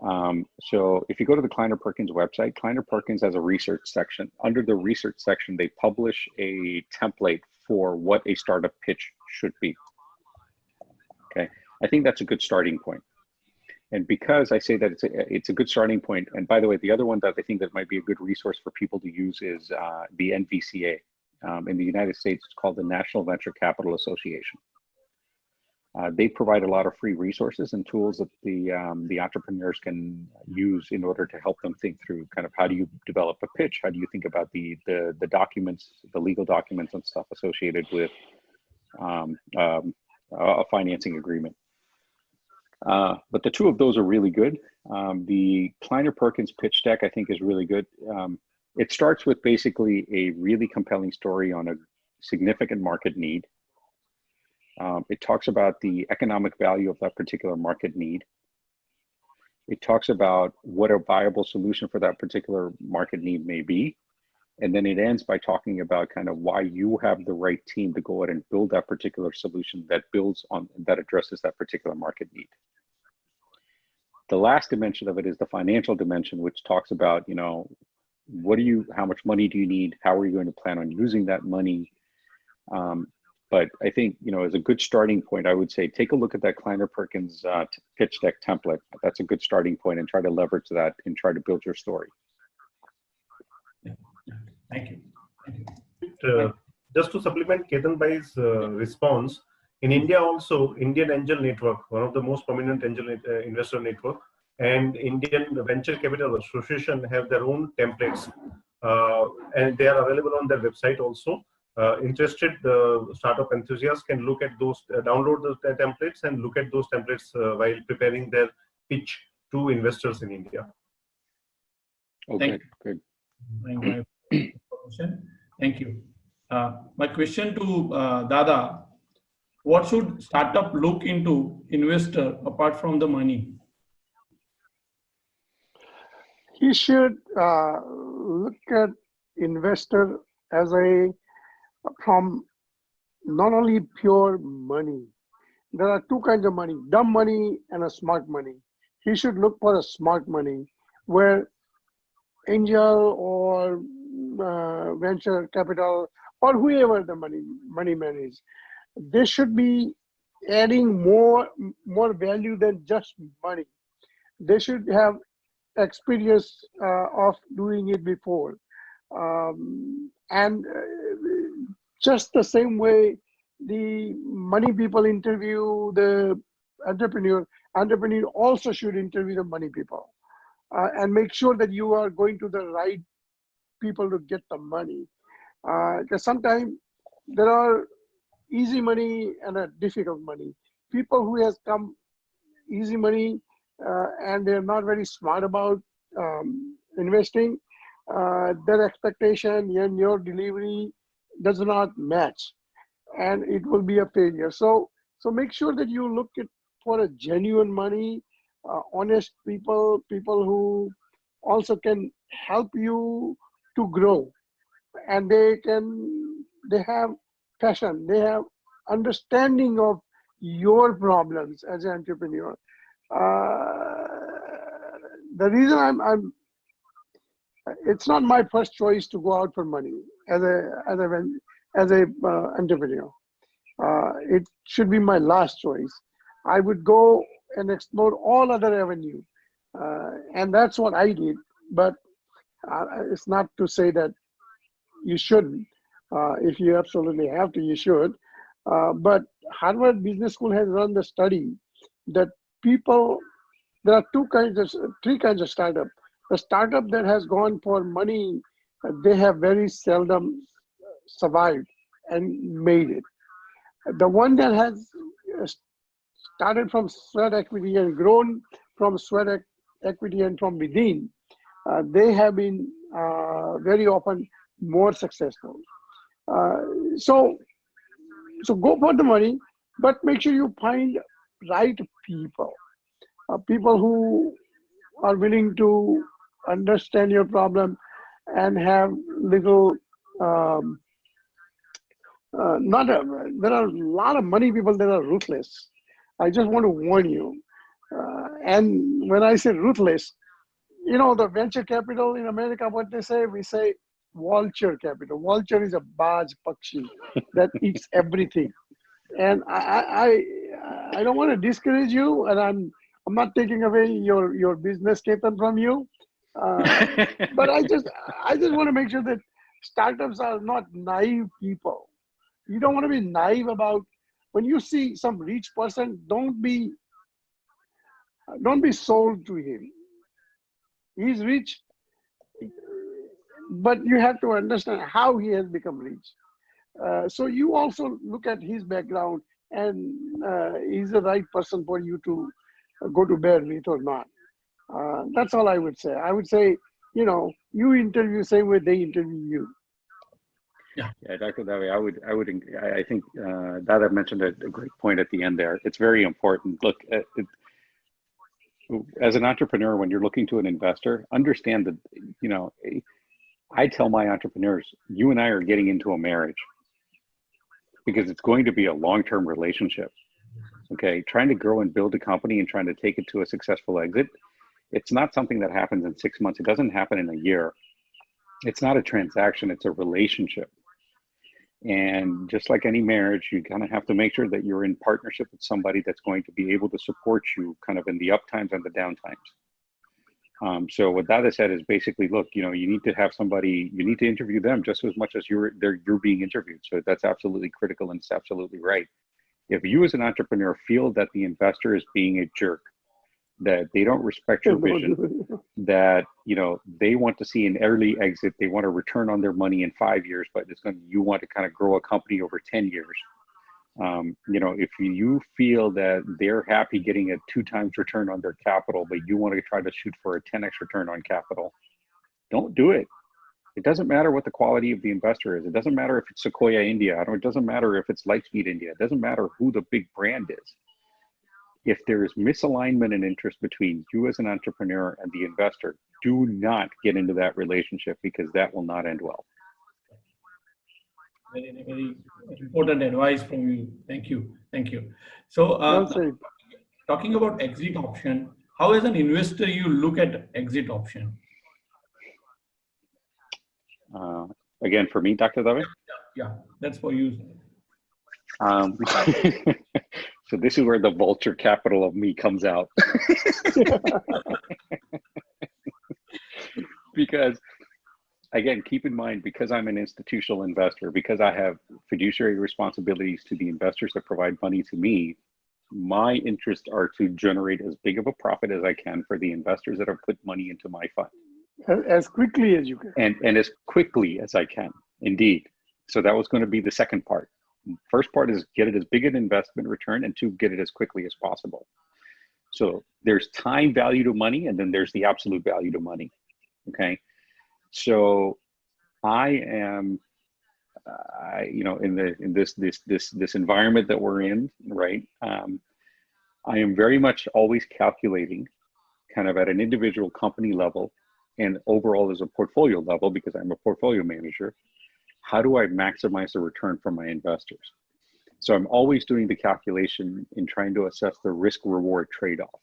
So if you go to the Kleiner Perkins website, Kleiner Perkins has a research section. Under the research section, they publish a template for what a startup pitch should be. Okay, I think that's a good starting point. And because I say that it's a good starting point, and by the way, the other one that I think that might be a good resource for people to use is the NVCA. In the United States, it's called the National Venture Capital Association. They provide a lot of free resources and tools that the entrepreneurs can use in order to help them think through kind of how do you develop a pitch, how do you think about the documents, the legal documents and stuff associated with a financing agreement. But the 2 of those are really good. The Kleiner Perkins pitch deck I think is really good. It starts with basically a really compelling story on a significant market need. It talks about the economic value of that particular market need. It talks about what a viable solution for that particular market need may be. And then it ends by talking about kind of why you have the right team to go out and build that particular solution that addresses that particular market need. The last dimension of it is the financial dimension, which talks about, you know, how much money do you need? How are you going to plan on using that money? But I think, you know, as a good starting point, I would say take a look at that Kleiner Perkins pitch deck template. That's a good starting point, and try to leverage that and try to build your story. Thank you. Just to supplement Ketan Bhai's response, in India also, Indian Angel Network, one of the most prominent angel investor network, and Indian Venture Capital Association have their own templates, and they are available on their website also. Interested startup enthusiasts can look at those, download the templates and look at those templates while preparing their pitch to investors in India. Okay, good. Thank you. My question to Dada, what should startup look into investor apart from the money? He should look at investor as from not only pure money. There are two kinds of money, dumb money and a smart money. He should look for a smart money where angel or venture capital or whoever the money man is, they should be adding more value than just money. They should have experience of doing it before, and just the same way the money people interview the entrepreneur also should interview the money people, and make sure that you are going to the right people to get the money, because sometimes there are easy money and a difficult money. People who has come easy money, and they're not very smart about investing, their expectation and your delivery does not match, and it will be a failure. So make sure that you look at for a genuine money, honest people who also can help you to grow, and they have passion, they have understanding of your problems as an entrepreneur. The reason I'm it's not my first choice to go out for money as a entrepreneur. It should be my last choice. I would go and explore all other avenues, and that's what I did. But it's not to say that you shouldn't. If you absolutely have to, you should. But Harvard Business School has run the study that people, there are three kinds of startup. The startup that has gone for money, they have very seldom survived and made it. The one that has started from sweat equity and grown from sweat equity and from within, they have been very often more successful. So go for the money, but make sure you find right people, people who are willing to understand your problem and have little. There are a lot of money people that are ruthless. I just want to warn you. And when I say ruthless, you know, the venture capital in America, what they say, we say vulture capital. Vulture is a baj pakshi that eats everything. And I don't want to discourage you, and I'm not taking away your business, Ketan, from you. But I just want to make sure that startups are not naive people. You don't want to be naive about when you see some rich person. Don't be sold to him. He's rich, but you have to understand how he has become rich. So you also look at his background, and he's the right person for you to go to bed with or not. That's all I would say. I would say, you know, you interview same way they interview you. Yeah, Dr. Davi, I think Dada mentioned a great point at the end there. It's very important. Look, as an entrepreneur, when you're looking to an investor, understand that, you know, I tell my entrepreneurs, you and I are getting into a marriage because it's going to be a long-term relationship. Okay, trying to grow and build a company and trying to take it to a successful exit, it's not something that happens in 6 months. It doesn't happen in a year. It's not a transaction, it's a relationship. And just like any marriage, you kind of have to make sure that you're in partnership with somebody that's going to be able to support you kind of in the up times and the down times. So what Dada said is basically, look, you know, you need to have somebody, you need to interview them just as much as you're being interviewed. So that's absolutely critical, and it's absolutely right. If you as an entrepreneur feel that the investor is being a jerk, that they don't respect your vision, that, you know, they want to see an early exit, they want to return on their money in 5 years, but you want to kind of grow a company over 10 years. You know, if you feel that they're happy getting a 2 times return on their capital, but you want to try to shoot for a 10x return on capital, don't do it. It doesn't matter what the quality of the investor is. It doesn't matter if it's Sequoia India. It doesn't matter if it's Lightspeed India. It doesn't matter who the big brand is. If there is misalignment and interest between you as an entrepreneur and the investor, do not get into that relationship, because that will not end well. very important advice from you. Thank you. Thank you. So, Well said. talking about exit option, how as an investor you look at exit option? Again, for me, Dr. Dave? Yeah, that's for you. So this is where the vulture capital of me comes out. Because again, keep in mind, because I'm an institutional investor, because I have fiduciary responsibilities to the investors that provide money to me, my interests are to generate as big of a profit as I can for the investors that have put money into my fund. As quickly as you can. And as quickly as I can, indeed. So that was going to be the second part. First part is get it as big an investment return, and two, get it as quickly as possible. So there's time value to money, and then there's the absolute value to money. Okay. So I am, you know, in this environment that we're in, right? I am very much always calculating, kind of at an individual company level, and overall as a portfolio level, because I'm a portfolio manager. How do I maximize the return for my investors? So I'm always doing the calculation in trying to assess the risk-reward trade-off.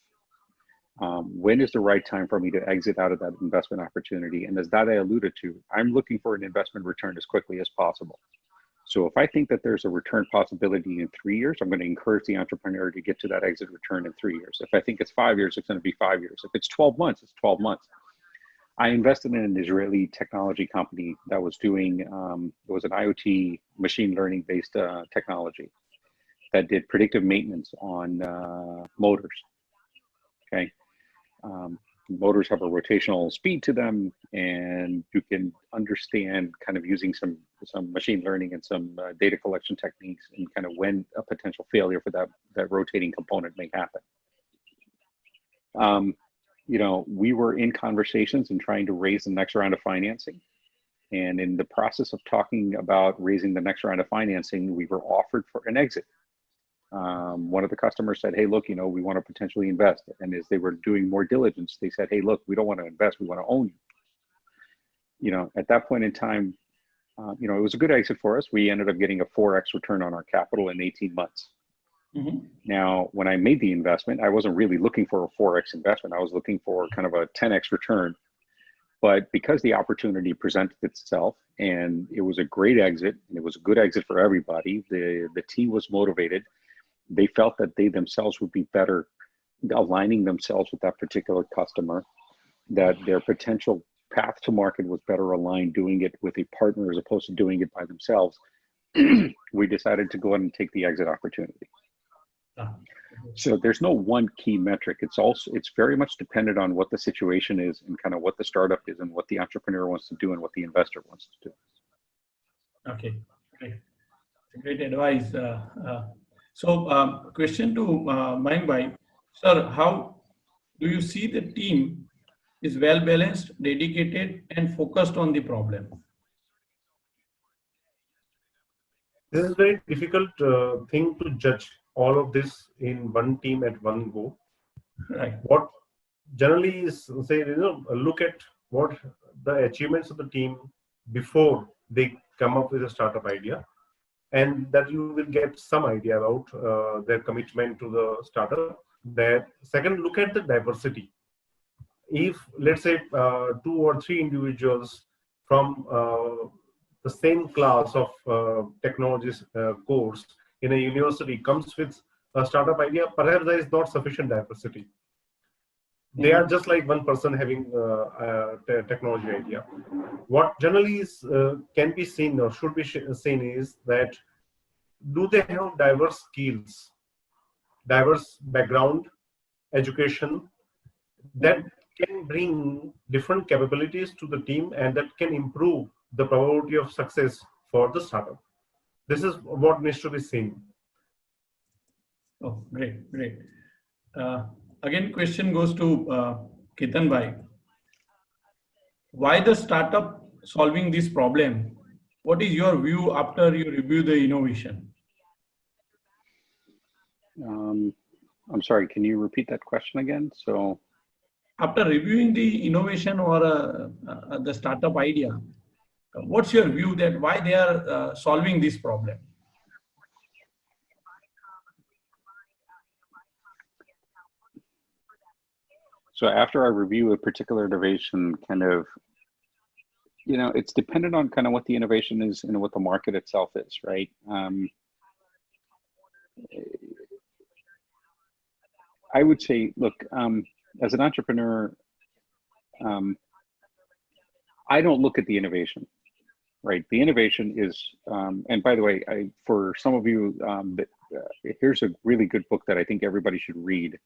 When is the right time for me to exit out of that investment opportunity? And as that I alluded to, I'm looking for an investment return as quickly as possible. So if I think that there's a return possibility in 3 years, I'm going to encourage the entrepreneur to get to that exit return in 3 years. If I think it's 5 years, it's going to be 5 years. If it's 12 months, it's 12 months. I invested in an Israeli technology company that was doing, it was an IoT machine learning based technology that did predictive maintenance on motors. Okay. Motors have a rotational speed to them, and you can understand kind of using some machine learning and some data collection techniques and kind of when a potential failure for that rotating component may happen. You know, we were in conversations and trying to raise the next round of financing. And in the process of talking about raising the next round of financing, we were offered for an exit. One of the customers said, hey, look, you know, we want to potentially invest. And as they were doing more diligence, they said, hey, look, we don't want to invest, we want to own you. You know, at that point in time, you know, it was a good exit for us. We ended up getting a 4x return on our capital in 18 months. Mm-hmm. Now, when I made the investment, I wasn't really looking for a 4x investment. I was looking for kind of a 10x return. But because the opportunity presented itself and it was a great exit, and it was a good exit for everybody, the team was motivated. They felt that they themselves would be better aligning themselves with that particular customer, that their potential path to market was better aligned doing it with a partner as opposed to doing it by themselves. We decided to go ahead and take the exit opportunity. So there's no one key metric. It's very much dependent on what the situation is and kind of what the startup is and what the entrepreneur wants to do and what the investor wants to do. Okay, great advice. Question to Mayank Bhai. Sir, how do you see the team is well balanced, dedicated, and focused on the problem? This is a very difficult thing to judge all of this in one team at one go. Right. What generally is, say, you know, look at what the achievements of the team before they come up with a startup idea, and that you will get some idea about their commitment to the startup. That second, look at the diversity. If let's say 2 or 3 individuals from the same class of technologies course in a university comes with a startup idea, perhaps there is not sufficient diversity. They are just like one person having a technology idea. What generally is, can be seen or should be seen is that do they have diverse skills, diverse background, education that can bring different capabilities to the team and that can improve the probability of success for the startup. This is what needs to be seen. Oh, great. Again, question goes to Ketan Bhai. Why the startup solving this problem? What is your view after you review the innovation? I'm sorry, can you repeat that question again? So, after reviewing the innovation or the startup idea, What's your view that why they are solving this problem? So after I review a particular innovation, kind of, it's dependent on kind of what the innovation is and what the market itself is, right? I would say, look, as an entrepreneur, I don't look at the innovation, right? The innovation is, and by the way, for some of you, here's a really good book that I think everybody should read.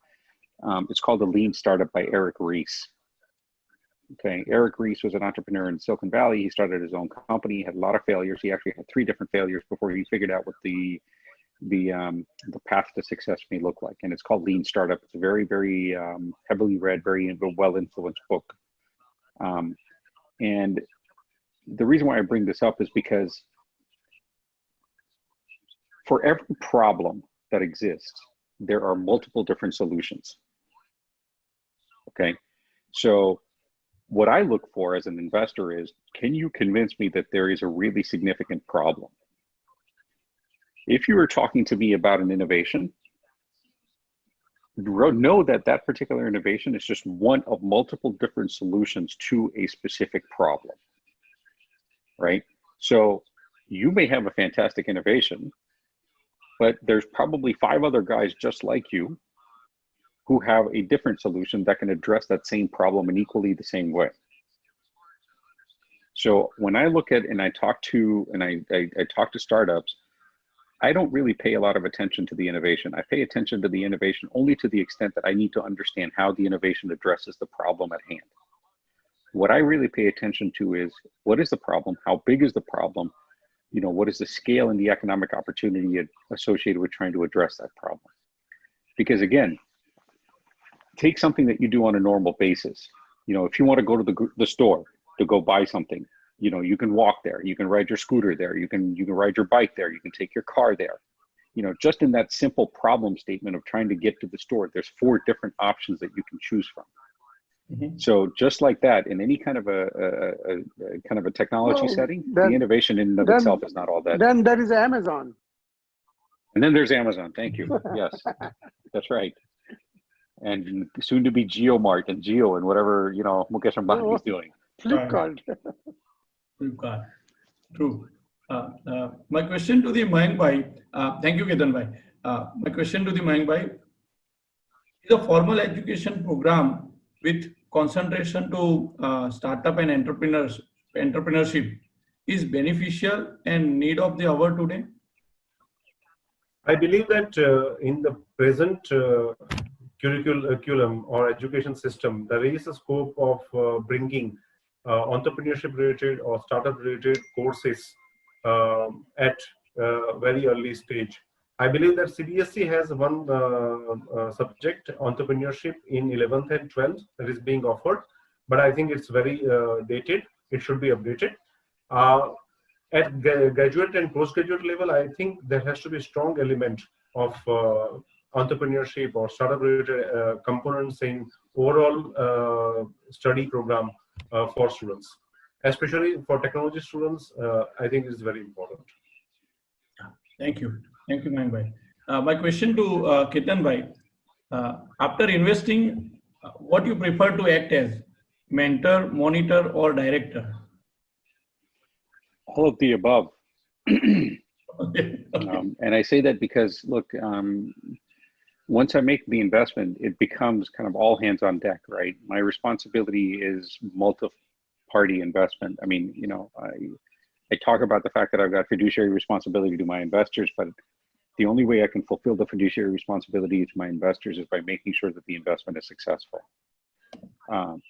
It's called The Lean Startup by Eric Ries. Okay, Eric Ries was an entrepreneur in Silicon Valley. He started his own company, had a lot of failures. He actually had 3 different failures before he figured out what the path to success may look like. And it's called Lean Startup. It's a very, very heavily read, very well-influenced book. And the reason why I bring this up is because for every problem that exists, there are multiple different solutions. Okay, so what I look for as an investor is, can you convince me that there is a really significant problem? If you were talking to me about an innovation, know that that particular innovation is just one of multiple different solutions to a specific problem, right? So you may have a fantastic innovation, but there's probably 5 other guys just like you who have a different solution that can address that same problem in equally the same way. So when I look at and I talk to startups, I don't really pay a lot of attention to the innovation. I pay attention to the innovation only to the extent that I need to understand how the innovation addresses the problem at hand. What I really pay attention to is, what is the problem? How big is the problem? What is the scale and the economic opportunity associated with trying to address that problem? Because again, take something that you do on a normal basis. If you want to go to the store to go buy something, you can walk there, you can ride your scooter there, you can ride your bike there, you can take your car there. Just in that simple problem statement of trying to get to the store, there's 4 different options that you can choose from. Mm-hmm. So just like that, in any kind of a technology setting, the innovation in and of itself is not all that. Then there is Amazon. And then there's Amazon. Thank you. Yes, that's right. And soon to be GeoMart and Geo and whatever Mukesh Ambani is doing. Flipkart. Flipkart. True. My question to the Mayank Bhai, thank you, Ketan Bhai. My question to the Mayank Bhai, is a formal education program with concentration to startup and entrepreneurship is beneficial and need of the hour today? I believe that in the present curriculum or education system, there is a scope of bringing entrepreneurship related or startup related courses at very early stage. I believe that CBSE has one subject, entrepreneurship, in 11th and 12th that is being offered, but I think it's very dated. It should be updated. At graduate and postgraduate level, I think there has to be a strong element of entrepreneurship or startup related components in overall study program for students, especially for technology students. I think it's very important. Thank you, Mayank Bhai. My question to Ketan Bhai, after investing, what you prefer to act as, mentor, monitor, or director? All of the above. And I say that because, look, once I make the investment, it becomes kind of all hands on deck, right? My responsibility is multi-party investment. I mean, I talk about the fact that I've got fiduciary responsibility to my investors, but the only way I can fulfill the fiduciary responsibility to my investors is by making sure that the investment is successful.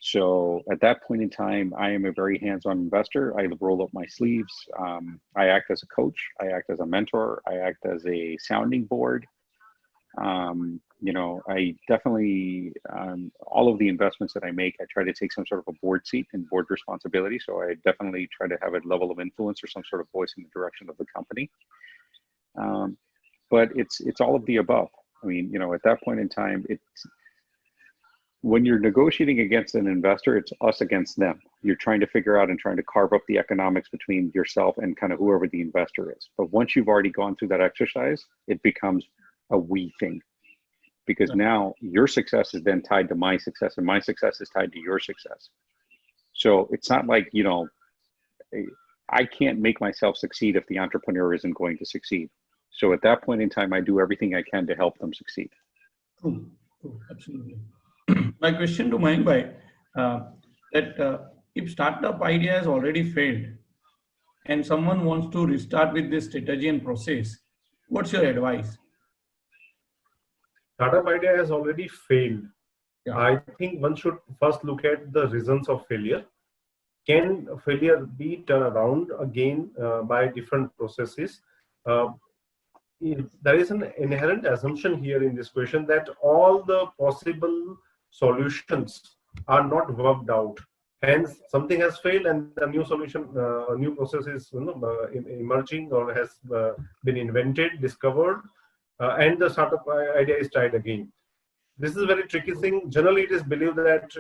So at that point in time, I am a very hands-on investor. I roll up my sleeves. I act as a coach. I act as a mentor. I act as a sounding board. I definitely, all of the investments that I make, I try to take some sort of a board seat and board responsibility. So I definitely try to have a level of influence or some sort of voice in the direction of the company. But it's all of the above. I mean, at that point in time, when you're negotiating against an investor, it's us against them. You're trying to figure out and trying to carve up the economics between yourself and kind of whoever the investor is. But once you've already gone through that exercise, it becomes a we thing, because now your success is then tied to my success and my success is tied to your success. So it's not like, you know, I can't make myself succeed if the entrepreneur isn't going to succeed. So at that point in time, I do everything I can to help them succeed. True, absolutely. My question to Mayank Bhai, if startup idea has already failed and someone wants to restart with this strategy and process, what's your advice? Startup idea has already failed. Yeah. I think one should first look at the reasons of failure. Can failure be turned around again by different processes? There is an inherent assumption here in this question that all the possible solutions are not worked out. Hence, something has failed and a new solution, a new process is emerging or has been invented, discovered, and the startup idea is tried again. This is a very tricky thing. Generally, it is believed that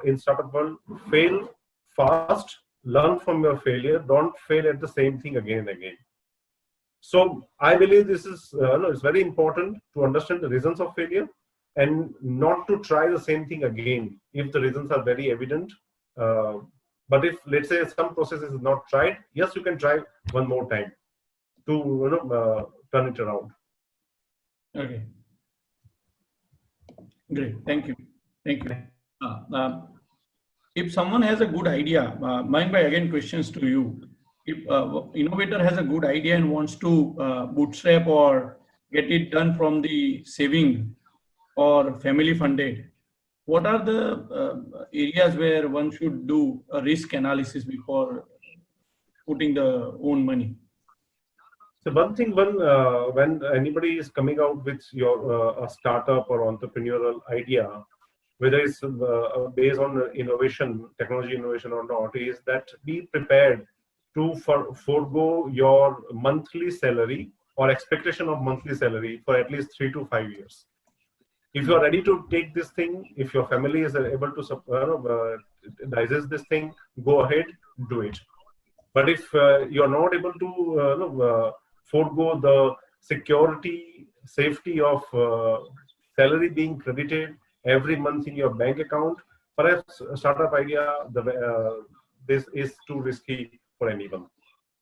in startup world, fail fast, learn from your failure, don't fail at the same thing again and again. So I believe this is it's very important to understand the reasons of failure and not to try the same thing again if the reasons are very evident. But if, let's say, some process is not tried, yes, you can try one more time to turn it around. Okay. Great. Thank you. If someone has a good idea, Mayank Bhai, again questions to you. If innovator has a good idea and wants to bootstrap or get it done from the saving or family funded, what are the areas where one should do a risk analysis before putting the own money? So one thing, when anybody is coming out with a startup or entrepreneurial idea, whether it's based on innovation, technology innovation or not, is that be prepared to forego your monthly salary or expectation of monthly salary for at least 3 to 5 years. If you are ready to take this thing, if your family is able to digest this thing, go ahead, do it. But if you are not able to forego the security, safety of salary being credited every month in your bank account, perhaps a startup idea, this is too risky for anyone.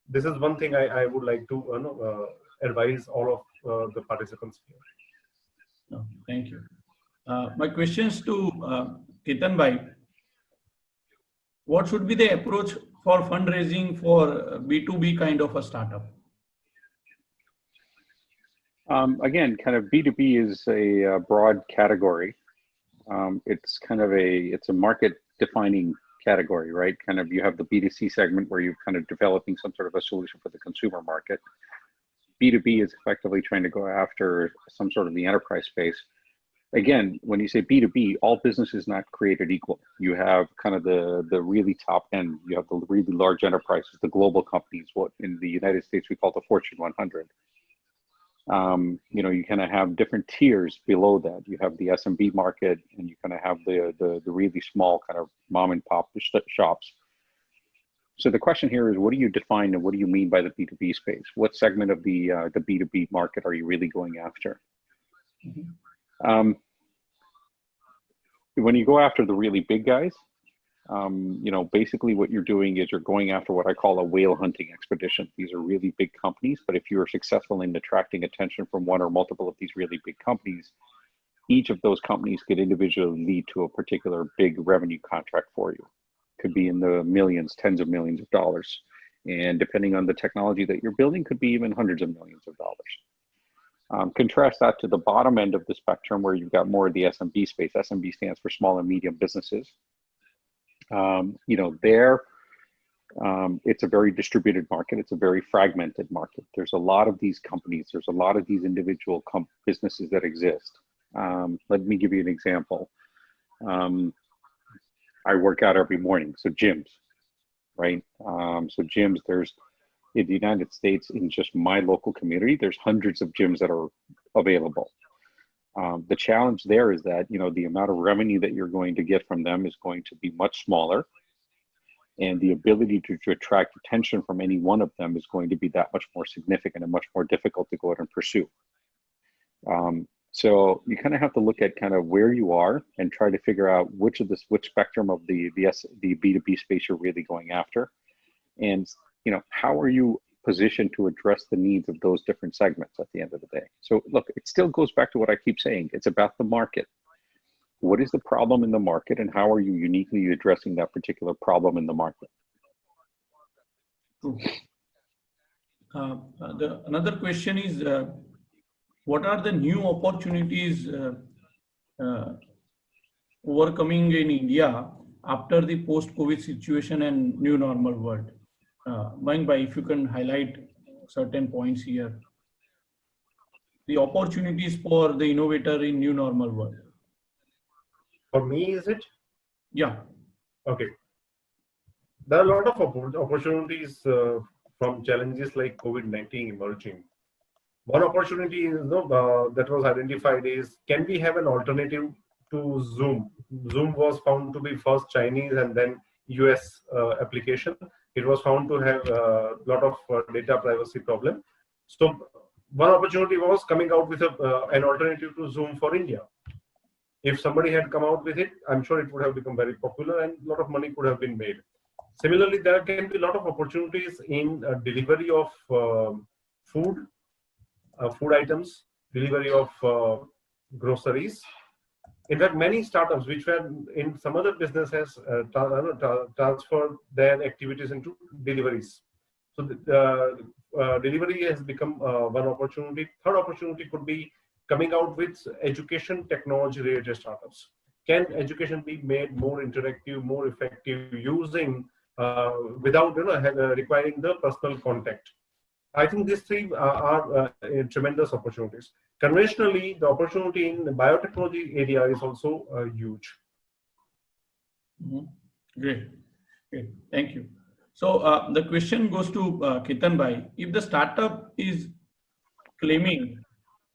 This is one thing I would like to advise all of the participants here. No, thank you. My questions to Ketan Bhai. What should be the approach for fundraising for B2B kind of a startup? Again, kind of B2B is a broad category. It's kind of it's a market defining category, right? Kind of you have the B2C segment where you're kind of developing some sort of a solution for the consumer market. B2B is effectively trying to go after some sort of the enterprise space. Again, when you say B2B, all business is not created equal. You have kind of the really top end, you have the really large enterprises, the global companies, what in the United States we call the Fortune 100. You kind of have different tiers below that. You have the SMB market, and you kind of have the really small kind of mom and pop shops. So the question here is, what do you define and what do you mean by the B2B space? What segment of the B2B market are you really going after? Mm-hmm. When you go after the really big guys, basically what you're doing is you're going after what I call a whale hunting expedition. These are really big companies, but if you are successful in attracting attention from one or multiple of these really big companies, each of those companies could individually lead to a particular big revenue contract for you. Could be in the millions, tens of millions of dollars. And depending on the technology that you're building, could be even hundreds of millions of dollars. Contrast that to the bottom end of the spectrum where you've got more of the SMB space. SMB stands for small and medium businesses. It's a very distributed market. It's a very fragmented market. There's a lot of these companies. There's a lot of these individual businesses that exist. Let me give you an example. I work out every morning, so gyms, right? So gyms, there's in the United States, in just my local community, there's hundreds of gyms that are available. The challenge there is that, you know, the amount of revenue that you're going to get from them is going to be much smaller, and the ability to attract attention from any one of them is going to be that much more significant and much more difficult to go out and pursue. So you kind of have to look at kind of where you are and try to figure out which spectrum of the B2B space you're really going after, and, you know, how are you positioned to address the needs of those different segments at the end of the day. So look, it still goes back to what I keep saying. It's about the market. What is the problem in the market, and how are you uniquely addressing that particular problem in the market? True. Another question is, what are the new opportunities overcoming in India after the post-COVID situation and new normal world? Mayank bhai, if you can highlight certain points here. The opportunities for the innovator in new normal world. For me, is it? Yeah. Okay. There are a lot of opportunities from challenges like COVID-19 emerging. One opportunity is, that was identified is, can we have an alternative to Zoom? Zoom was found to be first Chinese and then US application. It was found to have a lot of data privacy problem. So one opportunity was coming out with an alternative to Zoom for India. If somebody had come out with it, I'm sure it would have become very popular and a lot of money could have been made. Similarly, there can be a lot of opportunities in delivery of food items, delivery of groceries. In fact, many startups which were in some other businesses transferred their activities into deliveries. So delivery has become one opportunity. Third opportunity could be coming out with education technology related startups. Can education be made more interactive, more effective, using without requiring the personal contact? I think these three are tremendous opportunities. Conventionally, the opportunity in the biotechnology area is also huge. Mm-hmm. Great. Thank you. So the question goes to Ketan bhai. If the startup is claiming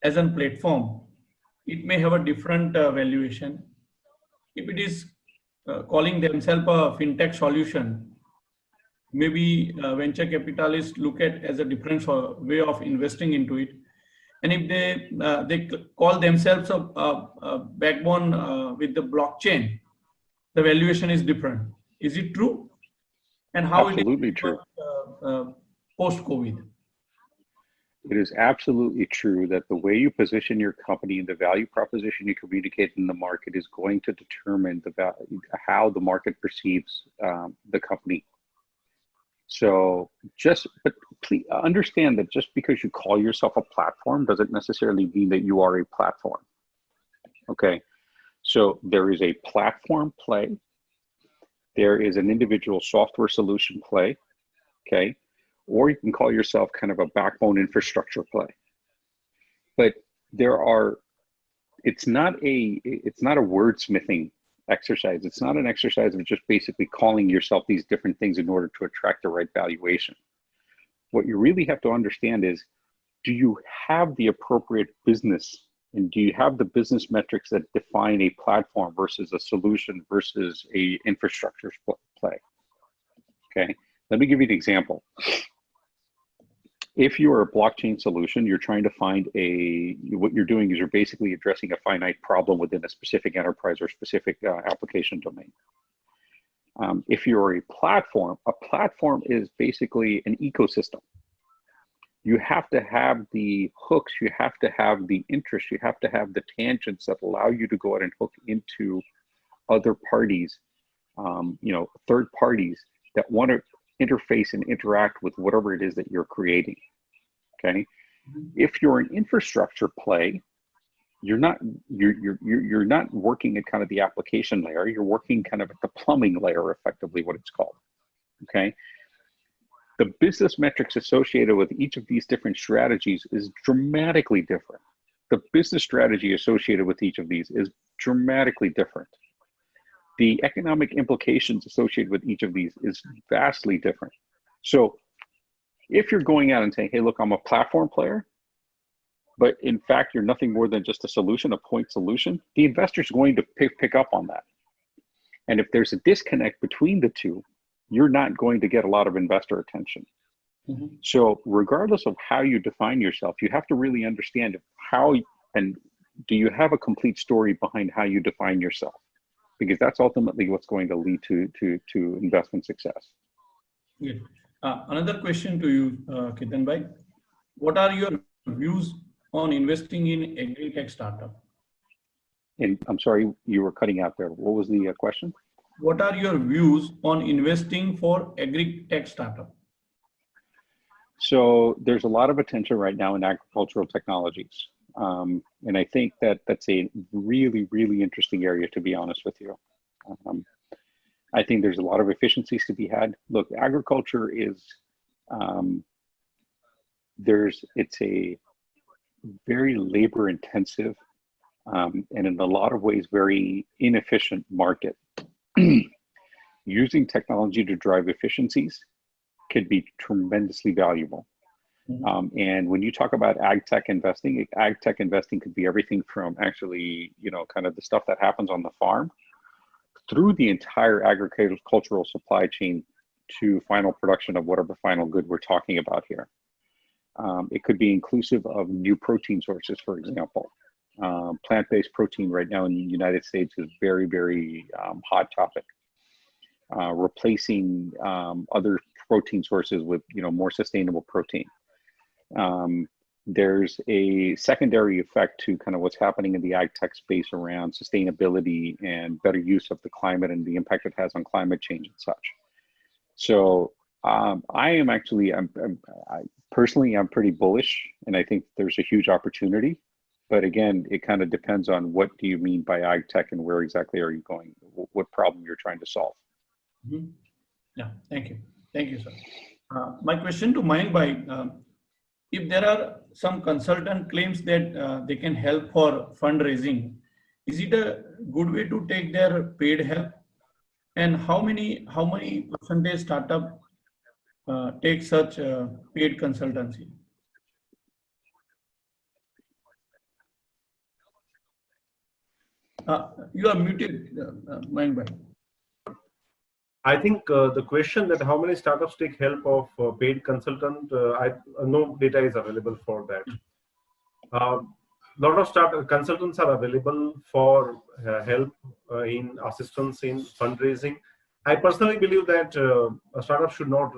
as a platform, it may have a different valuation. If it is calling themselves a fintech solution, maybe venture capitalists look at as a different way of investing into it. And if they call themselves a backbone with the blockchain, the valuation is different. Is it true? And how Absolutely it is true. Post-COVID? It is absolutely true that the way you position your company and the value proposition you communicate in the market is going to determine how the market perceives the company. So but please understand that just because you call yourself a platform doesn't necessarily mean that you are a platform. Okay, so there is a platform play. There is an individual software solution play. Okay, or you can call yourself kind of a backbone infrastructure play. But it's not a wordsmithing exercise. It's not an exercise of just basically calling yourself these different things in order to attract the right valuation. What you really have to understand is, do you have the appropriate business, and do you have the business metrics that define a platform versus a solution versus a infrastructure play? Okay, let me give you an example. If you are a blockchain solution, you're trying to find what you're doing is you're basically addressing a finite problem within a specific enterprise or specific application domain. If you're a platform is basically an ecosystem. You have to have the hooks, you have to have the interest, you have to have the tangents that allow you to go out and hook into other parties, third parties that want to interface and interact with whatever it is that you're creating. Okay, if you're an infrastructure play, you're not working at kind of the application layer. You're working kind of at the plumbing layer, effectively, what it's called. Okay, the business metrics associated with each of these different strategies is dramatically different. The business strategy associated with each of these is dramatically different. The economic implications associated with each of these is vastly different. So if you're going out and saying, hey, look, I'm a platform player, but in fact, you're nothing more than just a solution, a point solution, the investor's going to pick up on that. And if there's a disconnect between the two, you're not going to get a lot of investor attention. Mhm. So regardless of how you define yourself, you have to really understand how, and do you have a complete story behind how you define yourself? Because that's ultimately what's going to lead to investment success. Good. Another question to you, Ketan bhai. What are your views on investing in agri-tech startup? And I'm sorry, you were cutting out there. What was the question? What are your views on investing for agri-tech startup? So there's a lot of attention right now in agricultural technologies. And I think that that's a really, really interesting area, to be honest with you. I think there's a lot of efficiencies to be had. Look, agriculture is, it's a very labor intensive and in a lot of ways very inefficient market. Using technology to drive efficiencies could be tremendously valuable. And when you talk about ag tech investing could be everything from actually, kind of the stuff that happens on the farm through the entire agricultural supply chain to final production of whatever final good we're talking about here. It could be inclusive of new protein sources, for example. Plant-based protein right now in the United States is very, very hot topic. Replacing other protein sources with more sustainable protein. There's a secondary effect to kind of what's happening in the ag tech space around sustainability and better use of the climate and the impact it has on climate change and such. So I'm personally pretty bullish, and I think there's a huge opportunity. But again, it kind of depends on what do you mean by ag tech and where exactly are you going, what problem you're trying to solve. Mm-hmm. Yeah, thank you. Thank you, sir. My question to Mayank bhai, if there are some consultant claims that they can help for fundraising, is it a good way to take their paid help? And how many percentage startup take such paid consultancy? You are muted, Mayank bhai. I think the question that how many startups take help of paid consultant, no data is available for that. A lot of startup consultants are available for help in assistance in fundraising. I personally believe that a startup should not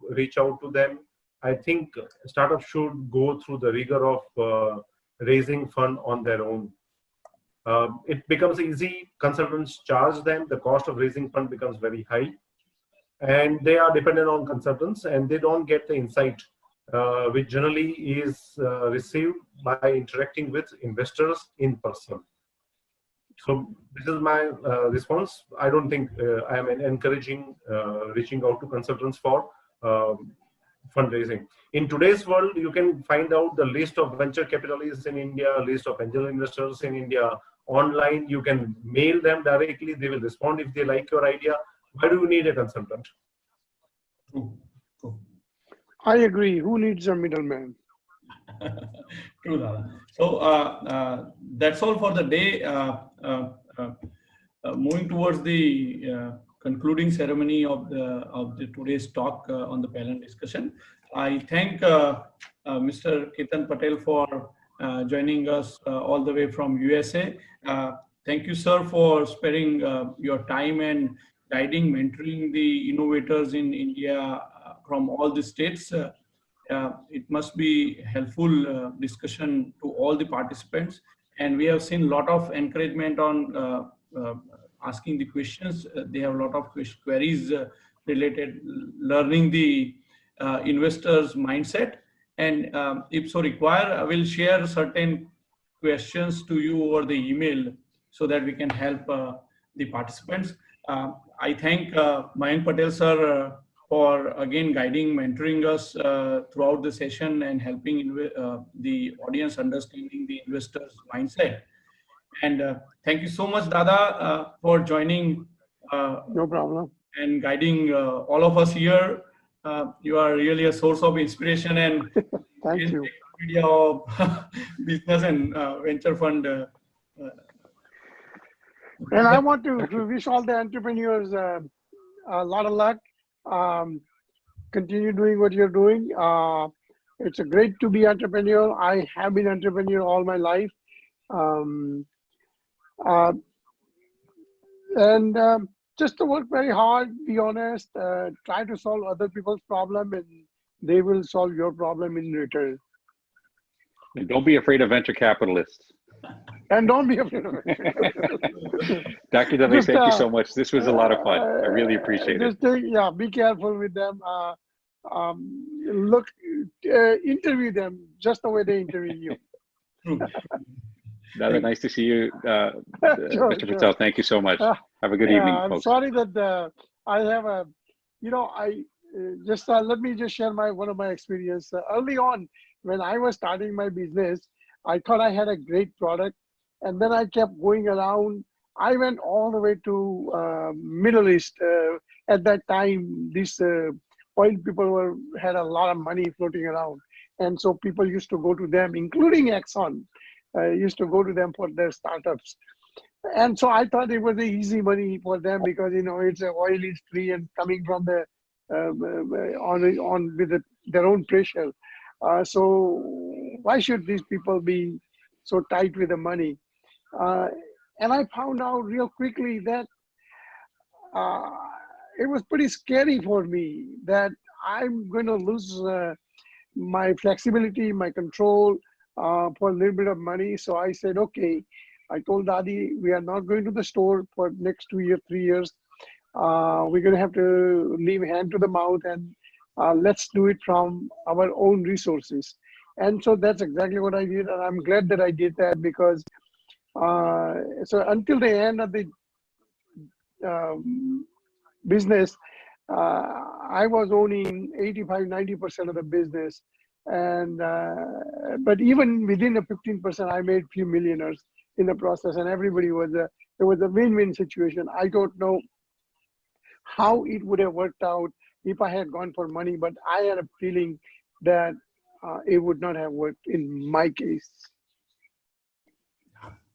reach out to them. I think startups should go through the rigor of raising fund on their own. It becomes easy, consultants charge them, the cost of raising fund becomes very high, and they are dependent on consultants, and they don't get the insight which generally is received by interacting with investors in person. So this is my response. I don't think I am encouraging reaching out to consultants for fundraising. In today's world, you can find out the list of venture capitalists in India, list of angel investors in India online. You can mail them directly. They will respond if they like your idea. Why do you need a consultant? I agree. Who needs a middleman? True, Dada. So that's all for the day. Moving towards the concluding ceremony of the today's talk on the panel discussion, I thank Mr. Ketan Patel for joining us all the way from USA. Thank you, sir, for sparing your time and guiding, mentoring the innovators in India from all the states. It must be helpful discussion to all the participants, and we have seen a lot of encouragement on asking the questions. They have a lot of queries related learning the investors' mindset, and if so require, I will share certain questions to you over the email so that we can help the participants. I thank Mayank Patel sir for again guiding, mentoring us throughout the session and helping the audience understanding the investors' mindset. And thank you so much, Dada, for joining. No problem. And guiding all of us here. You are really a source of inspiration, and Thank you. media of business and venture fund. And I want to wish all the entrepreneurs a lot of luck. Continue doing what you're doing. It's a great to be entrepreneur. I have been entrepreneur all my life. Just to work very hard, be honest, try to solve other people's problem, and they will solve your problem in return. And don't be afraid of venture capitalists. And don't be afraid of it. Dr. Dave, thank you so much. This was a lot of fun. I really appreciate it. Yeah, be careful with them. Interview them just the way they interview you. Dada, nice to see you. Mr. Patel, thank you so much. Have a good evening, I'm folks. sorry that I have a, let me just share one of my experience. Early on, when I was starting my business, I thought I had a great product, and then I kept going around. I went all the way to Middle East. At that time, these oil people had a lot of money floating around, and so people used to go to them, including Exxon, used to go to them for their startups. And so I thought it was the easy money for them because it's oil is free and coming from the their own pressure. So why should these people be so tight with the money? And I found out real quickly that it was pretty scary for me that I'm going to lose my flexibility, my control for a little bit of money. So I said, okay, I told Dadi, we are not going to the store for next 2 years, 3 years. We're going to have to leave hand to the mouth and let's do it from our own resources. And so that's exactly what I did. And I'm glad that I did that because so until the end of the business, I was owning 85–90% of the business. And but even within the 15%, I made few millionaires in the process, and everybody it was a win-win situation. I don't know how it would have worked out if I had gone for money, but I had a feeling that it would not have worked in my case.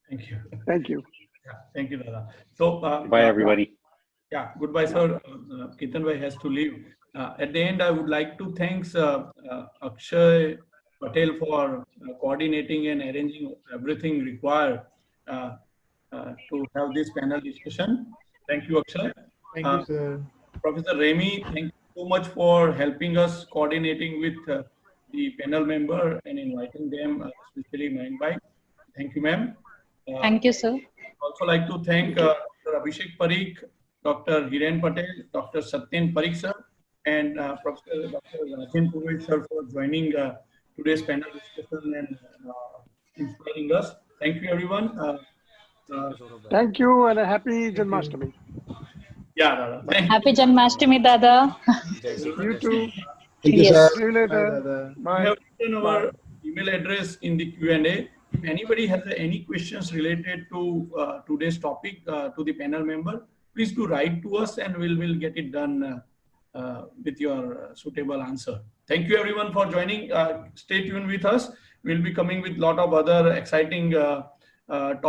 Thank you. Thank you. Yeah, thank you, Dada. So, bye, everybody. Yeah, goodbye, sir. Ketan bhai has to leave. At the end, I would like to thank Akshay Patel for coordinating and arranging everything required to have this panel discussion. Thank you, Akshay. Thank you, sir. Professor Remy, thank you so much for helping us coordinating with the panel member and inviting them, especially Mayank. Thank you, ma'am. Thank you, sir. Also like to thank Dr. Abhishek Parikh, Dr. Hiren Patel, Dr. Satyen Parikh, sir, and Professor Dr. Rajin Purohit, sir, for joining today's panel discussion and inspiring us. Thank you, everyone. Thank you, and a happy Janmashtami. Yeah, Dada. Thank you. Happy Janmashtami, Dada. You too. Thank you, Yes. sir. See you Bye, later. Dada. We Bye. have written our email address in the Q&A. If anybody has any questions related to today's topic to the panel member, please do write to us and we'll get it done with your suitable answer. Thank you everyone for joining. Stay tuned with us. We'll be coming with a lot of other exciting topics.